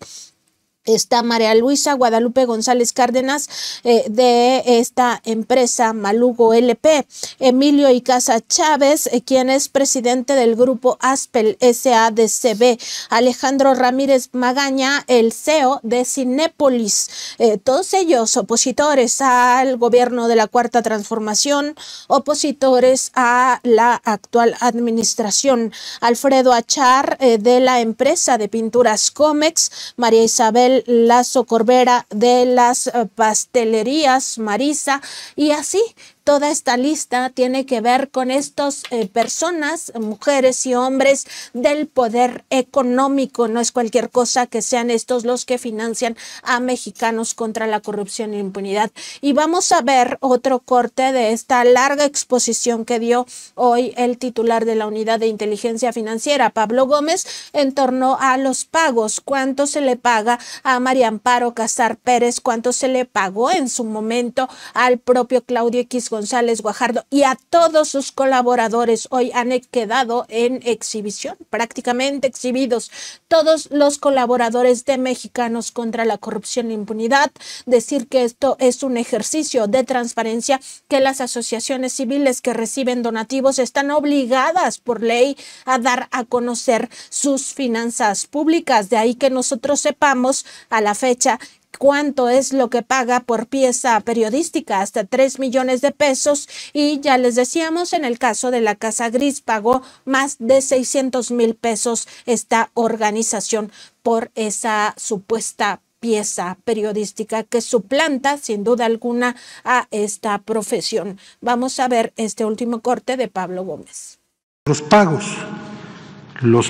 Está María Luisa Guadalupe González Cárdenas de esta empresa Malugo LP, Emilio Icaza Chávez, quien es presidente del grupo Aspel SADCB, Alejandro Ramírez Magaña, el CEO de Cinépolis, todos ellos opositores al gobierno de la Cuarta Transformación, opositores a la actual administración. Alfredo Achar de la empresa de pinturas Comex, María Isabel Lazo Corbera de las pastelerías Marisa, y así toda esta lista tiene que ver con estas personas, mujeres y hombres del poder económico. No es cualquier cosa que sean estos los que financian a Mexicanos contra la Corrupción e Impunidad. Y vamos a ver otro corte de esta larga exposición que dio hoy el titular de la Unidad de Inteligencia Financiera, Pablo Gómez, en torno a los pagos. ¿Cuánto se le paga a María Amparo Casar Pérez? ¿Cuánto se le pagó en su momento al propio Claudio X González Guajardo y a todos sus colaboradores? Hoy han quedado en exhibición, prácticamente exhibidos todos los colaboradores de Mexicanos contra la Corrupción e Impunidad. Decir que esto es un ejercicio de transparencia, que las asociaciones civiles que reciben donativos están obligadas por ley a dar a conocer sus finanzas públicas. De ahí que nosotros sepamos a la fecha cuánto es lo que paga por pieza periodística, hasta 3 millones de pesos, y ya les decíamos, en el caso de la Casa Gris pagó más de 600,000 pesos esta organización por esa supuesta pieza periodística que suplanta sin duda alguna a esta profesión. Vamos a ver este último corte de Pablo Gómez. Los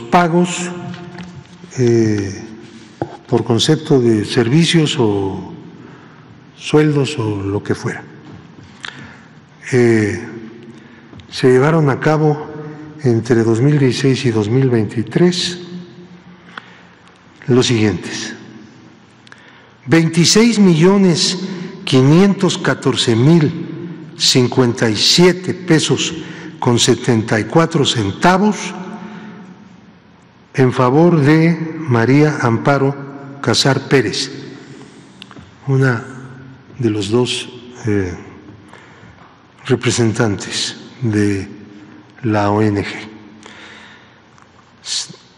pagos por concepto de servicios o sueldos o lo que fuera. Se llevaron a cabo entre 2016 y 2023 los siguientes: 26.514.057 pesos con 74 centavos en favor de María Amparo Casar Pérez, una de los dos representantes de la ONG.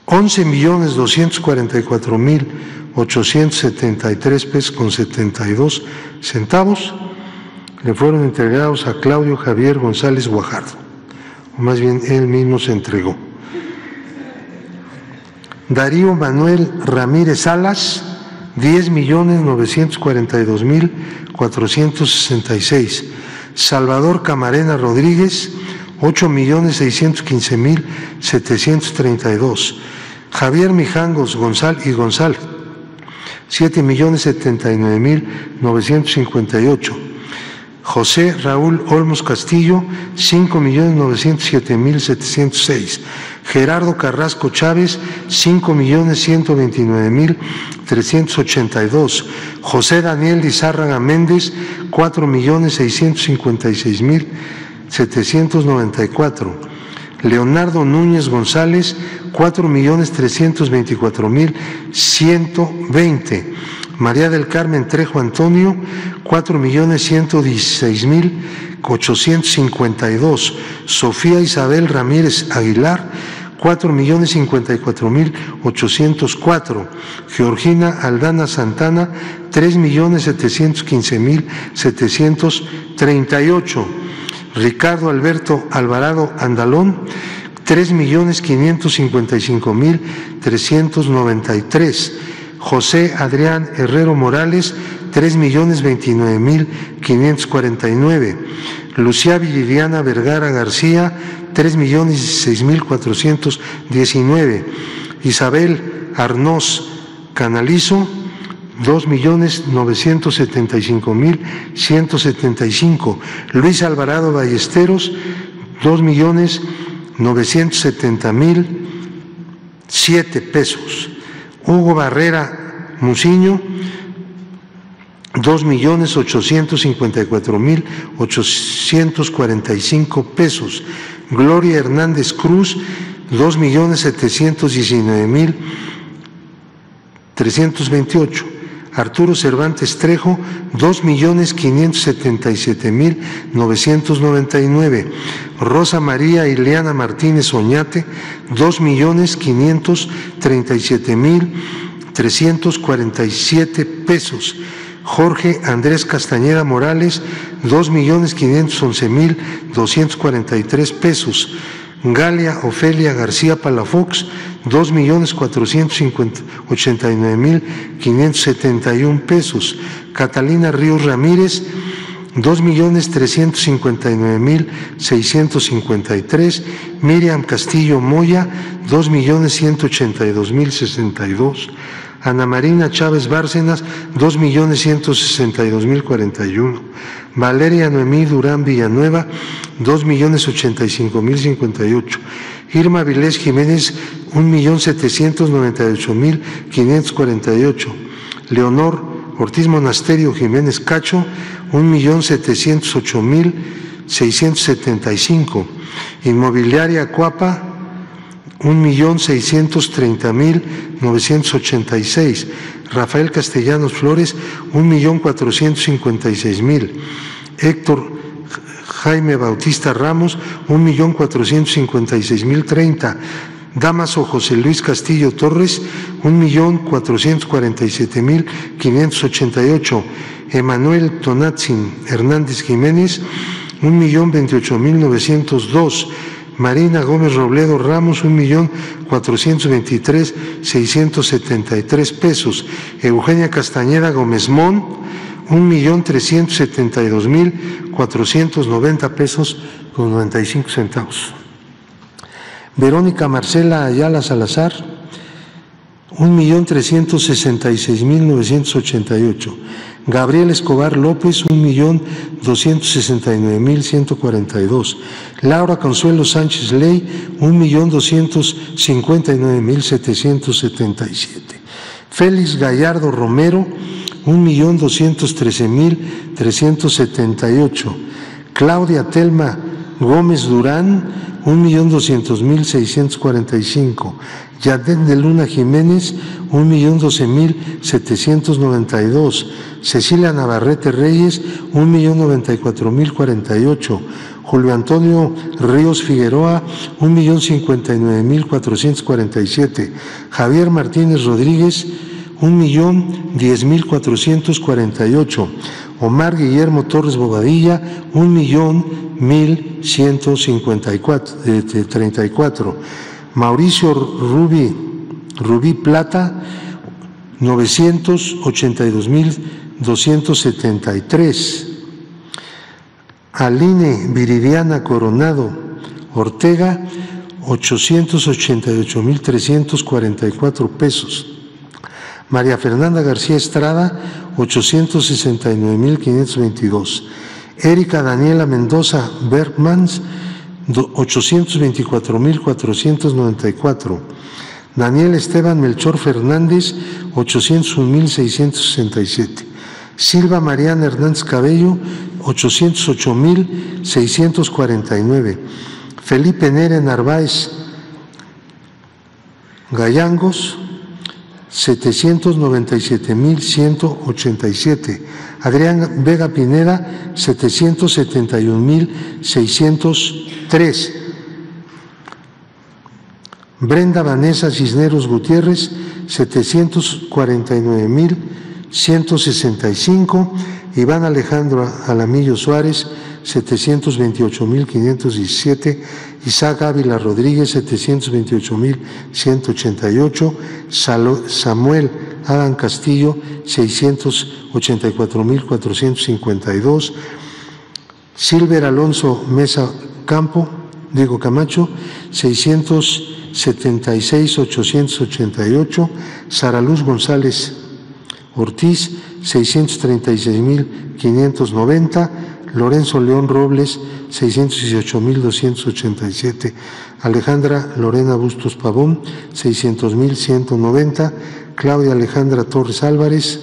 11.244.873 pesos con 72 centavos le fueron entregados a Claudio Javier González Guajardo, o más bien él mismo se entregó. Darío Manuel Ramírez Salas, 10.942.466. Salvador Camarena Rodríguez, 8.615.732. Javier Mijangos González, 7.079.958. José Raúl Olmos Castillo, 5.907.706. Gerardo Carrasco Chávez, 5.129.382. José Daniel Lizárraga Méndez, 4.655.794. Leonardo Núñez González, 4.324.120. María del Carmen Trejo Antonio, 4.116.852. Sofía Isabel Ramírez Aguilar, 4.054.804. Georgina Aldana Santana, 3.715.738. Ricardo Alberto Alvarado Andalón, 3.555.393. José Adrián Herrero Morales, 3.029.549. Lucía Viridiana Vergara García, 3.016.419. Isabel Arnós Canalizo, 2.975.175. Luis Alvarado Ballesteros, 2.970.007 pesos. Hugo Barrera Muciño, 2.854.845 pesos. Gloria Hernández Cruz, 2.719.328. Arturo Cervantes Trejo, 2.577.999. Rosa María Ileana Martínez Oñate, 2.537.347 pesos. Jorge Andrés Castañeda Morales, 2.511.243 pesos. Galia Ofelia García Palafox, 2.489.571 pesos. Catalina Ríos Ramírez, 2.359.653. Miriam Castillo Moya, 2.182.062. Ana Marina Chávez Bárcenas, 2.162.041. Valeria Noemí Durán Villanueva, 2.085.058. Irma Vilés Jiménez, 1.798.548. Leonor Ortiz Monasterio Jiménez Cacho, 1.708.675. Inmobiliaria Cuapa, 1.630.986. Rafael Castellanos Flores, 1.456.000. Héctor Jaime Bautista Ramos, 1.456.030. Damaso José Luis Castillo Torres, 1.447.588. Emanuel Tonatzin Hernández Jiménez, 1.028.902. Marina Gómez Robledo Ramos, 1,423,673 pesos. Eugenia Castañeda Gómez Mon, 1,372,490 pesos con 95 centavos. Verónica Marcela Ayala Salazar, 1,366,988. Gabriel Escobar López, 1,269,142. Laura Consuelo Sánchez Ley, 1,259,777. Félix Gallardo Romero, 1,213,378. Claudia Telma Gómez Durán, 1,200,645. Yadet de Luna Jiménez, 1,012,792. Cecilia Navarrete Reyes, 1,094,048. Julio Antonio Ríos Figueroa, 1,059,447. Javier Martínez Rodríguez, 1,010,448. Omar Guillermo Torres Bobadilla, 1,1,134. Mauricio Rubí Plata, 982,273. Aline Viridiana Coronado Ortega, 888,344 pesos. María Fernanda García Estrada, 869,522. Erika Daniela Mendoza Bergmans, 824,494. Daniel Esteban Melchor Fernández, 801,667. Silva Mariana Hernández Cabello, 808,649. Felipe Nere Narváez Gallangos, 797,187. Adrián Vega Pineda, 771,603. Brenda Vanessa Cisneros Gutiérrez, 749,165. Iván Alejandro Alamillo Suárez, 728,517. Isaac Ávila Rodríguez, 728,188. Samuel Adán Castillo, 684,452. Silver Alonso Mesa Camacho, 676,888. Sara Luz González Ortiz, 636,590. Lorenzo León Robles, 618,287. Alejandra Lorena Bustos Pavón, 600,190. Claudia Alejandra Torres Álvarez,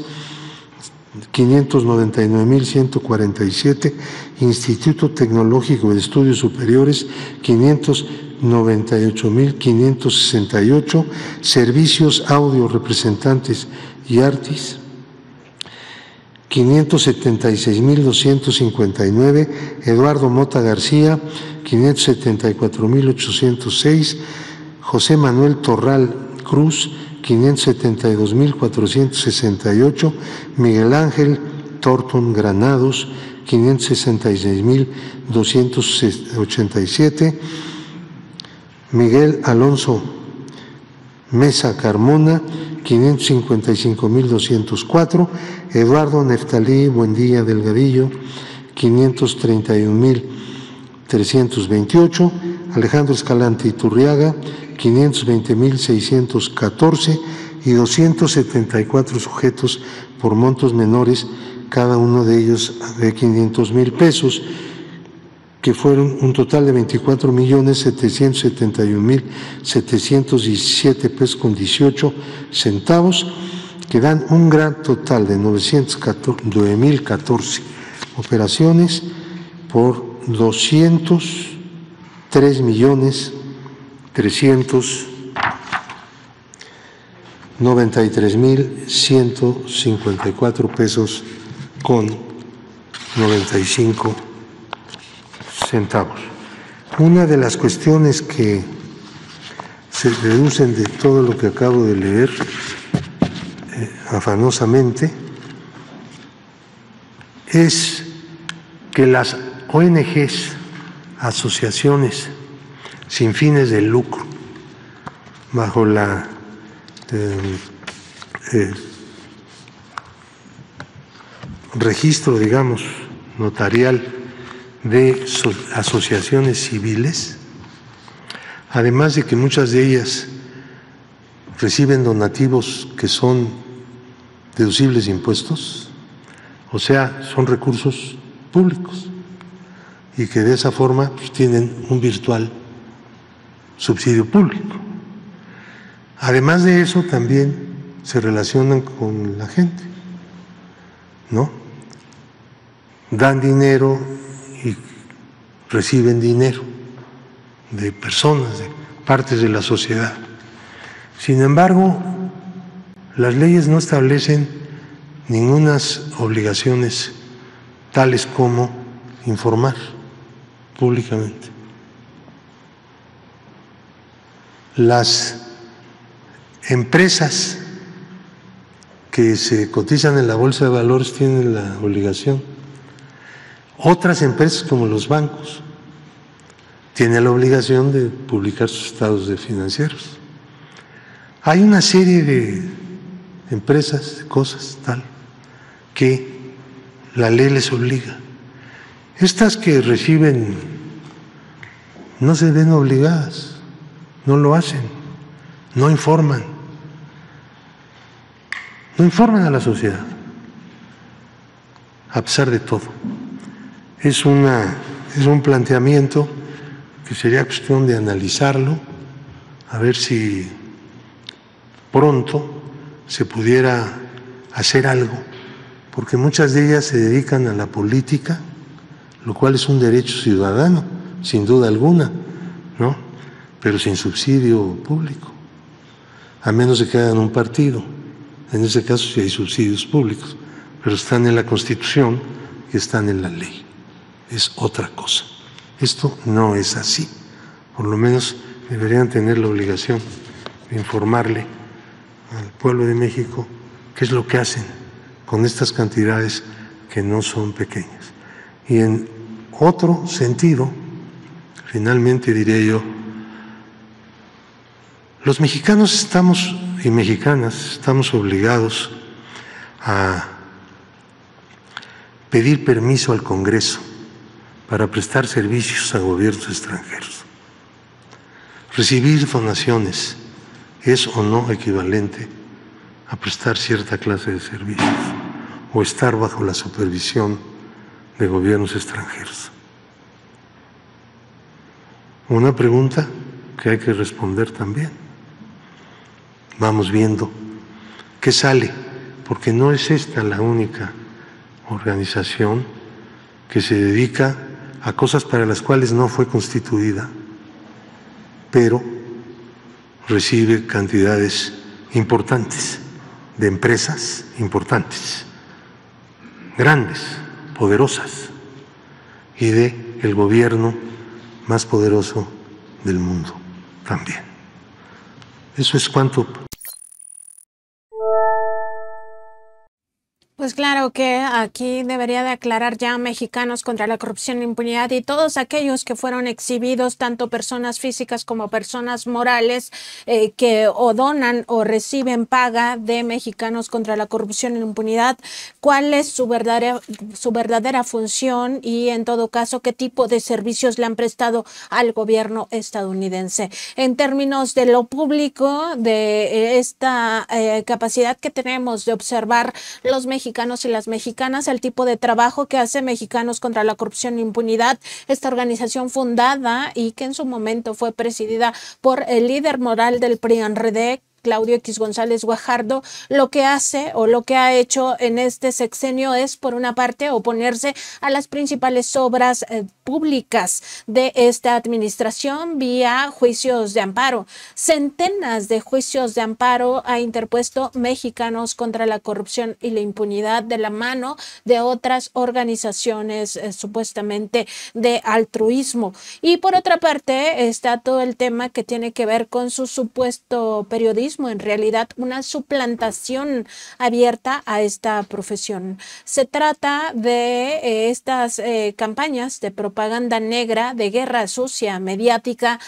599,147. Instituto Tecnológico de Estudios Superiores, 598,568. Servicios Audio Representantes y Artis, 576,259. Eduardo Mota García, 574,806. José Manuel Torral Cruz, 572,468. Miguel Ángel Thornton Granados, 566,287. Miguel Alonso Mesa Carmona, 555,204. Eduardo Neftalí Buendía Delgadillo, 531,328. Alejandro Escalante Iturriaga, 520,614. Y 274 sujetos por montos menores, cada uno de ellos de 500,000 pesos, que fueron un total de 24,771,717 pesos con 18 centavos, que dan un gran total de 9,014 operaciones por 203,393,154 pesos con 95 centavos. Una de las cuestiones que se deducen de todo lo que acabo de leer afanosamente es que las ONGs, asociaciones sin fines de lucro, bajo la registro, digamos, notarial de asociaciones civiles, además de que muchas de ellas reciben donativos que son deducibles de impuestos, o sea, son recursos públicos y que de esa forma pues, tienen un virtual subsidio público. Además de eso, también se relacionan con la gente, ¿no? Dan dinero y reciben dinero de personas, de partes de la sociedad. Sin embargo, las leyes no establecen ningunas obligaciones tales como informar públicamente. Las empresas que se cotizan en la bolsa de valores tienen la obligación. Otras empresas como los bancos tienen la obligación de publicar sus estados de financieros. Hay una serie de empresas, de cosas tal, que la ley les obliga. Estas que reciben no se ven obligadas, no lo hacen, no informan a la sociedad, a pesar de todo. Es un planteamiento que sería cuestión de analizarlo, a ver si pronto se pudiera hacer algo, porque muchas de ellas se dedican a la política, lo cual es un derecho ciudadano, sin duda alguna, ¿no? Pero sin subsidio público, a menos de que hagan un partido. En ese caso sí hay subsidios públicos, pero están en la Constitución y están en la ley. Es otra cosa. Esto no es así. Por lo menos deberían tener la obligación de informarle al pueblo de México qué es lo que hacen con estas cantidades que no son pequeñas. Y en otro sentido, finalmente diré yo, los mexicanos estamos y mexicanas estamos obligados a pedir permiso al Congreso para prestar servicios a gobiernos extranjeros. Recibir donaciones es o no equivalente a prestar cierta clase de servicios o estar bajo la supervisión de gobiernos extranjeros. Una pregunta que hay que responder también. Vamos viendo qué sale, porque no es esta la única organización que se dedica a cosas para las cuales no fue constituida, pero recibe cantidades importantes de empresas importantes, grandes, poderosas, y de el gobierno más poderoso del mundo también. Eso es cuanto. Pues claro que aquí debería de aclarar ya Mexicanos contra la Corrupción e Impunidad y todos aquellos que fueron exhibidos, tanto personas físicas como personas morales, que o donan o reciben paga de Mexicanos contra la Corrupción e Impunidad, cuál es su verdadera función y en todo caso qué tipo de servicios le han prestado al gobierno estadounidense. En términos de lo público, de esta capacidad que tenemos de observar los mexicanos y las mexicanas, el tipo de trabajo que hace Mexicanos contra la Corrupción e Impunidad, esta organización fundada y que en su momento fue presidida por el líder moral del PRI-PAN-PRD, Claudio X González Guajardo, lo que hace o lo que ha hecho en este sexenio es, por una parte, oponerse a las principales obras públicas de esta administración vía juicios de amparo. Centenas de juicios de amparo ha interpuesto Mexicanos contra la Corrupción y la Impunidad de la mano de otras organizaciones supuestamente de altruismo. Y por otra parte está todo el tema que tiene que ver con su supuesto periodismo periodismo, en realidad una suplantación abierta a esta profesión. Se trata de estas campañas de propaganda negra, de guerra sucia mediática,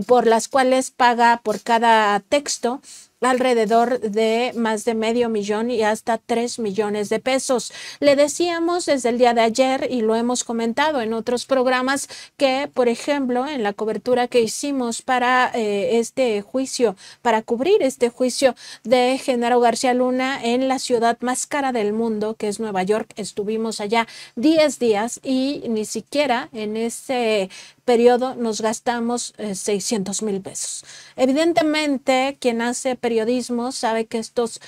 por las cuales paga por cada texto alrededor de más de $500,000 y hasta 3 millones de pesos. Le decíamos desde el día de ayer, y lo hemos comentado en otros programas, que, por ejemplo, en la cobertura que hicimos para este juicio, para cubrir este juicio de Genaro García Luna en la ciudad más cara del mundo, que es Nueva York, estuvimos allá 10 días y ni siquiera en ese periodo nos gastamos 600,000 pesos. Evidentemente, quien hace periodismo sabe que estos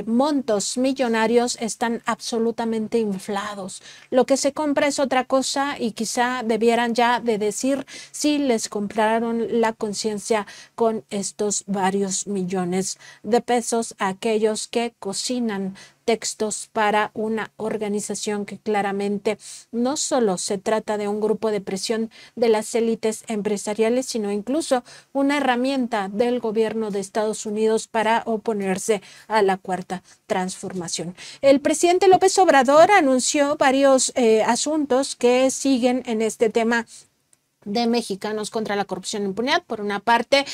montos millonarios están absolutamente inflados. Lo que se compra es otra cosa y quizá debieran ya de decir si les compraron la conciencia con estos varios millones de pesos a aquellos que cocinan textos para una organización que claramente no solo se trata de un grupo de presión de las élites empresariales, sino incluso una herramienta del gobierno de Estados Unidos para oponerse a la Cuarta Transformación. El presidente López Obrador anunció varios asuntos que siguen en este tema de Mexicanos contra la Corrupción e Impunidad. Por una parte,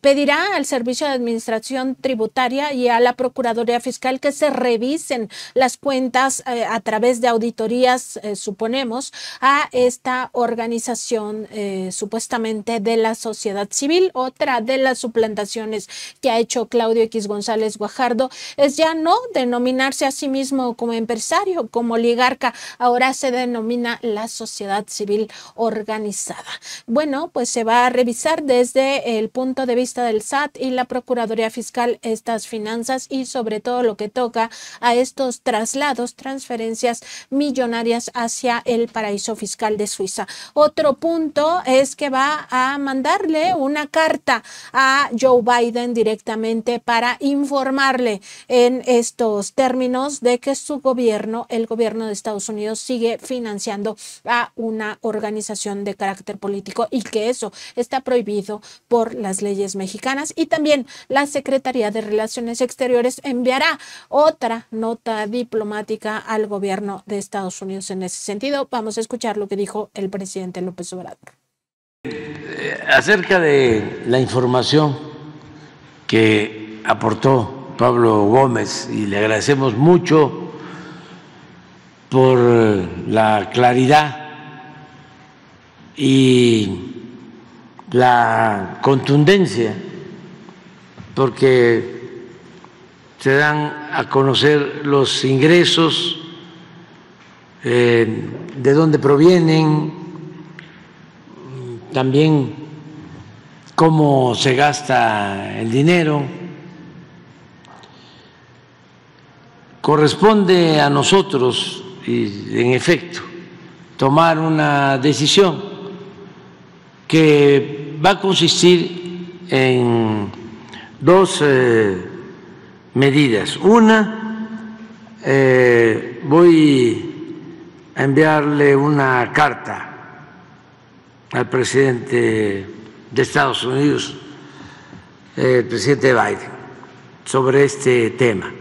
pedirá al Servicio de Administración Tributaria y a la Procuraduría Fiscal que se revisen las cuentas a través de auditorías, suponemos, a esta organización supuestamente de la sociedad civil. Otra de las suplantaciones que ha hecho Claudio X González Guajardo es ya no denominarse a sí mismo como empresario, como oligarca, ahora se denomina la sociedad civil organizada. Bueno, pues se va a revisar desde el punto de vista del SAT y la Procuraduría Fiscal estas finanzas y sobre todo lo que toca a estos traslados, transferencias millonarias hacia el paraíso fiscal de Suiza. Otro punto es que va a mandarle una carta a Joe Biden directamente para informarle en estos términos de que su gobierno, el gobierno de Estados Unidos, sigue financiando a una organización de carácter político y que eso está prohibido por las leyes mexicanas. Y también la Secretaría de Relaciones Exteriores enviará otra nota diplomática al gobierno de Estados Unidos en ese sentido. Vamos a escuchar lo que dijo el presidente López Obrador. Acerca de la información que aportó Pablo Gómez, y le agradecemos mucho por la claridad y la contundencia, porque se dan a conocer los ingresos, de dónde provienen, también cómo se gasta el dinero. Corresponde a nosotros, y en efecto, tomar una decisión que va a consistir en dos medidas. Una, voy a enviarle una carta al presidente de Estados Unidos, el presidente Biden, sobre este tema.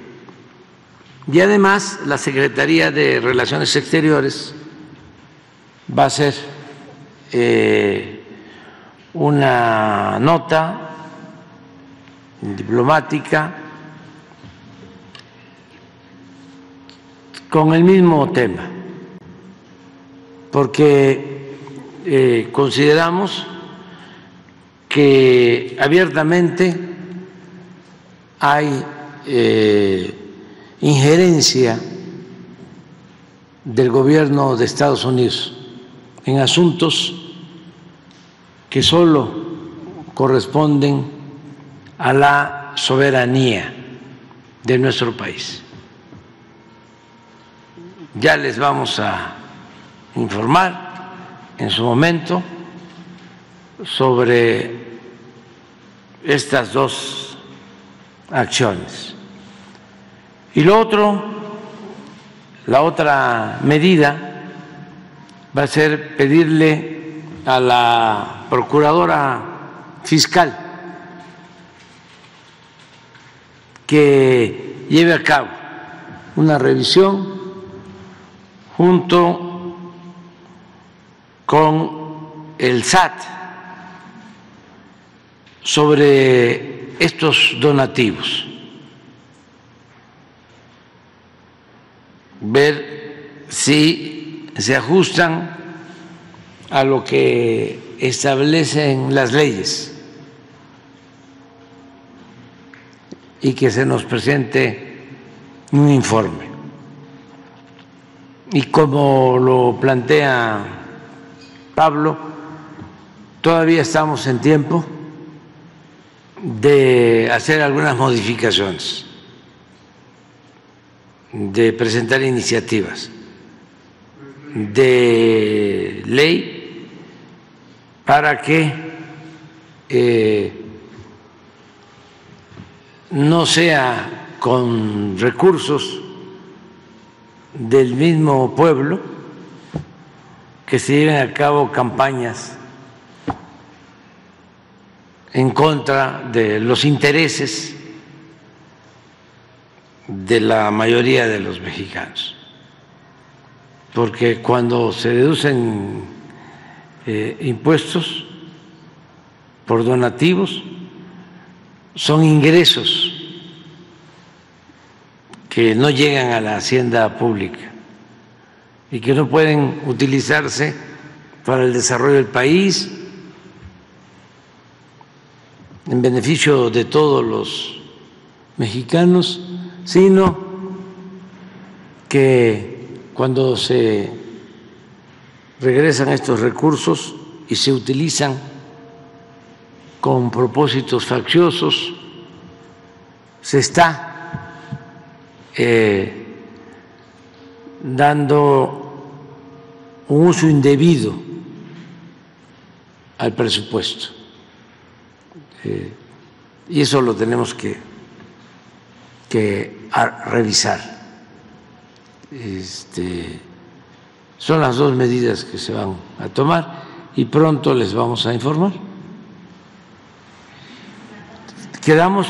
Y además la Secretaría de Relaciones Exteriores va a hacer una nota diplomática con el mismo tema, porque consideramos que abiertamente hay injerencia del gobierno de Estados Unidos en asuntos que solo corresponden a la soberanía de nuestro país. Ya les vamos a informar en su momento sobre estas dos acciones. Y lo otro, la otra medida va a ser pedirle a la Procuradora Fiscal que lleve a cabo una revisión junto con el SAT sobre estos donativos, ver si se ajustan a lo que establecen las leyes y que se nos presente un informe. Y como lo plantea Pablo, todavía estamos en tiempo de hacer algunas modificaciones, de presentar iniciativas de ley para que no sea con recursos del mismo pueblo que se lleven a cabo campañas en contra de los intereses de la mayoría de los mexicanos, porque cuando se deducen impuestos por donativos son ingresos que no llegan a la hacienda pública y que no pueden utilizarse para el desarrollo del país en beneficio de todos los mexicanos, sino que cuando se regresan estos recursos y se utilizan con propósitos facciosos, se está dando un uso indebido al presupuesto. Y eso lo tenemos que revisar. Son las dos medidas que se van a tomar y pronto les vamos a informar. Quedamos.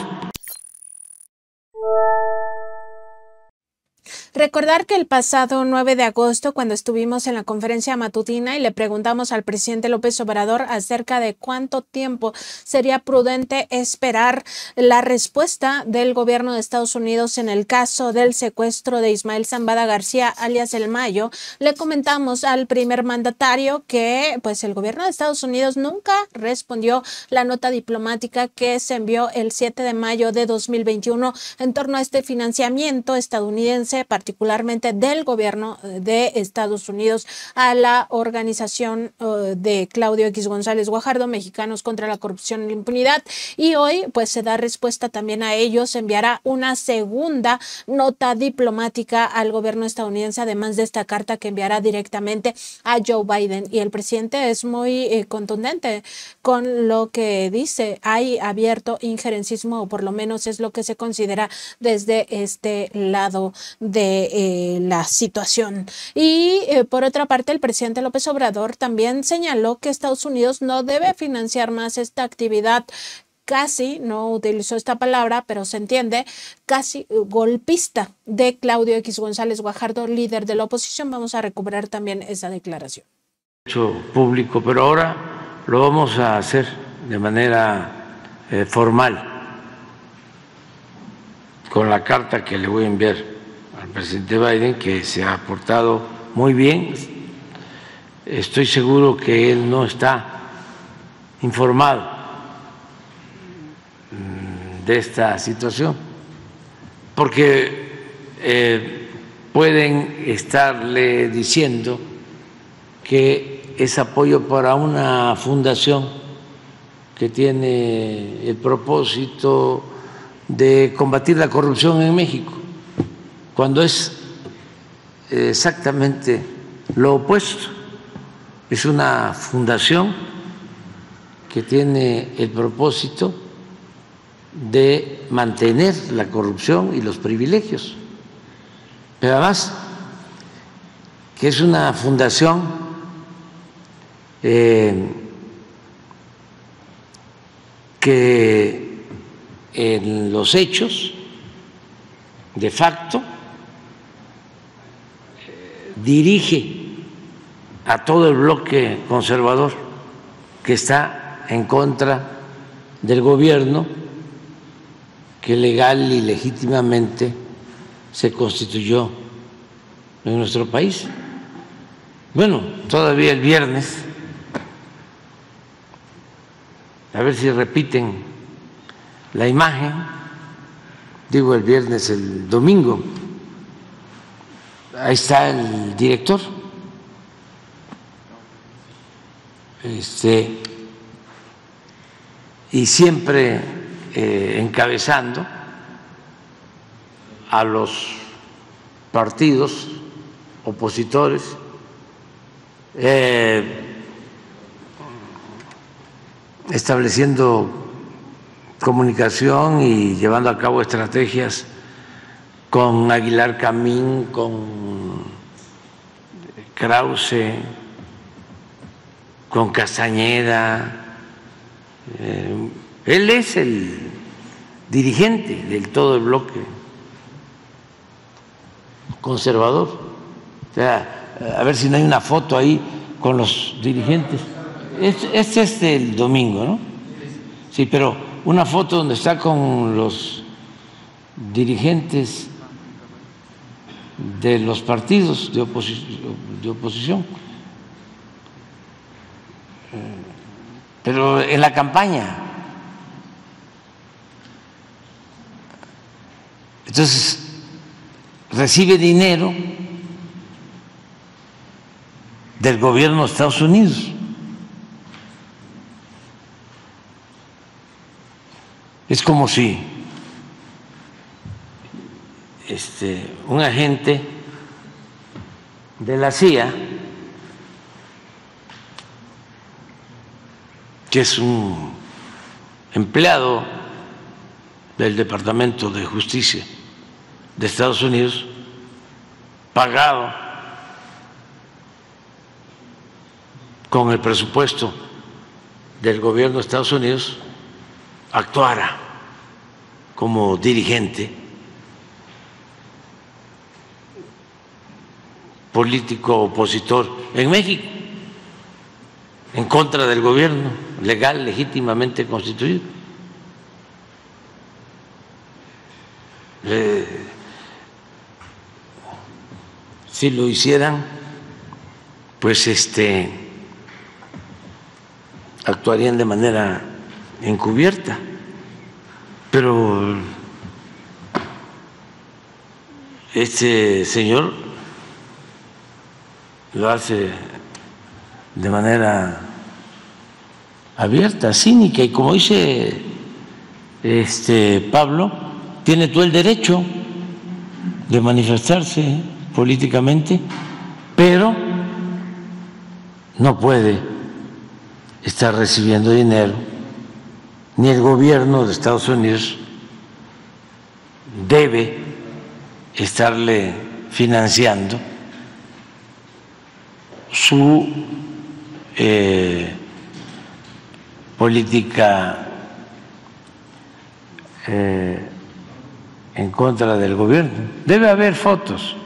Recordar que el pasado 9 de agosto, cuando estuvimos en la conferencia matutina y le preguntamos al presidente López Obrador acerca de cuánto tiempo sería prudente esperar la respuesta del gobierno de Estados Unidos en el caso del secuestro de Ismael Zambada García, alias El Mayo, le comentamos al primer mandatario que pues el gobierno de Estados Unidos nunca respondió la nota diplomática que se envió el 7 de mayo de 2021 en torno a este financiamiento estadounidense, particularmente del gobierno de Estados Unidos, a la organización de Claudio X González Guajardo, Mexicanos contra la Corrupción y la Impunidad, y hoy pues se da respuesta también a ellos. Se enviará una segunda nota diplomática al gobierno estadounidense, además de esta carta que enviará directamente a Joe Biden, y el presidente es muy contundente con lo que dice: hay abierto injerencismo, o por lo menos es lo que se considera desde este lado de la situación. Y por otra parte, el presidente López Obrador también señaló que Estados Unidos no debe financiar más esta actividad casi, no utilizó esta palabra, pero se entiende, casi golpista de Claudio X González Guajardo, líder de la oposición. Vamos a recuperar también esa declaración. Hecho público, pero ahora lo vamos a hacer de manera formal, con la carta que le voy a enviar al presidente Biden, que se ha portado muy bien. Estoy seguro que él no está informado de esta situación, porque pueden estarle diciendo que es apoyo para una fundación que tiene el propósito de combatir la corrupción en México, cuando es exactamente lo opuesto. Es una fundación que tiene el propósito de mantener la corrupción y los privilegios, pero además que es una fundación que en los hechos de facto dirige a todo el bloque conservador que está en contra del gobierno que legal y legítimamente se constituyó en nuestro país. Bueno, todavía el viernes, a ver si repiten la imagen, digo el viernes, el domingo, ahí está el director, y siempre encabezando a los partidos opositores, estableciendo comunicación y llevando a cabo estrategias con Aguilar Camín, con Krause, con Castañeda. Él es el dirigente del todo el bloque conservador. O sea, a ver si no hay una foto ahí con los dirigentes. Este es del domingo, ¿no? Sí, pero una foto donde está con los dirigentes de los partidos de oposición. Pero en la campaña. Entonces, recibe dinero del gobierno de Estados Unidos. Es como si un agente de la CIA, que es un empleado del Departamento de Justicia de Estados Unidos, pagado con el presupuesto del gobierno de Estados Unidos, actuara como dirigente político opositor en México, en contra del gobierno legal, legítimamente constituido. Si lo hicieran, pues actuarían de manera encubierta, pero este señor lo hace de manera abierta, cínica, y como dice Pablo, tiene todo el derecho de manifestarse políticamente, pero no puede estar recibiendo dinero, ni el gobierno de Estados Unidos debe estarle financiando su política en contra del gobierno. Debe haber fotos.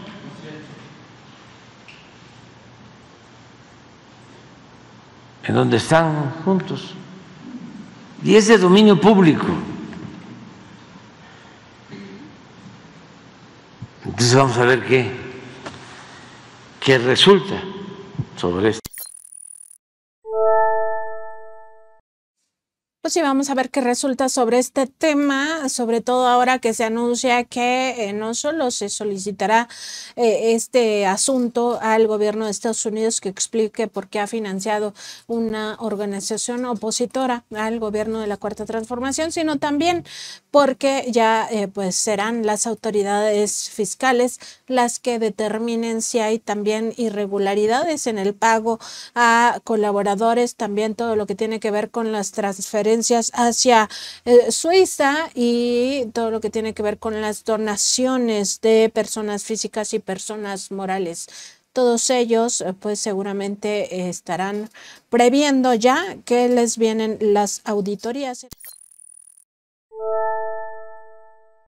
En donde están juntos. Y es de dominio público. Entonces vamos a ver qué resulta sobre esto. Pues sí, vamos a ver qué resulta sobre este tema, sobre todo ahora que se anuncia que no solo se solicitará este asunto al gobierno de Estados Unidos que explique por qué ha financiado una organización opositora al gobierno de la Cuarta Transformación, sino también porque ya pues serán las autoridades fiscales las que determinen si hay también irregularidades en el pago a colaboradores, también todo lo que tiene que ver con las transferencias hacia Suiza y todo lo que tiene que ver con las donaciones de personas físicas y personas morales. Todos ellos pues seguramente estarán previendo ya que les vienen las auditorías.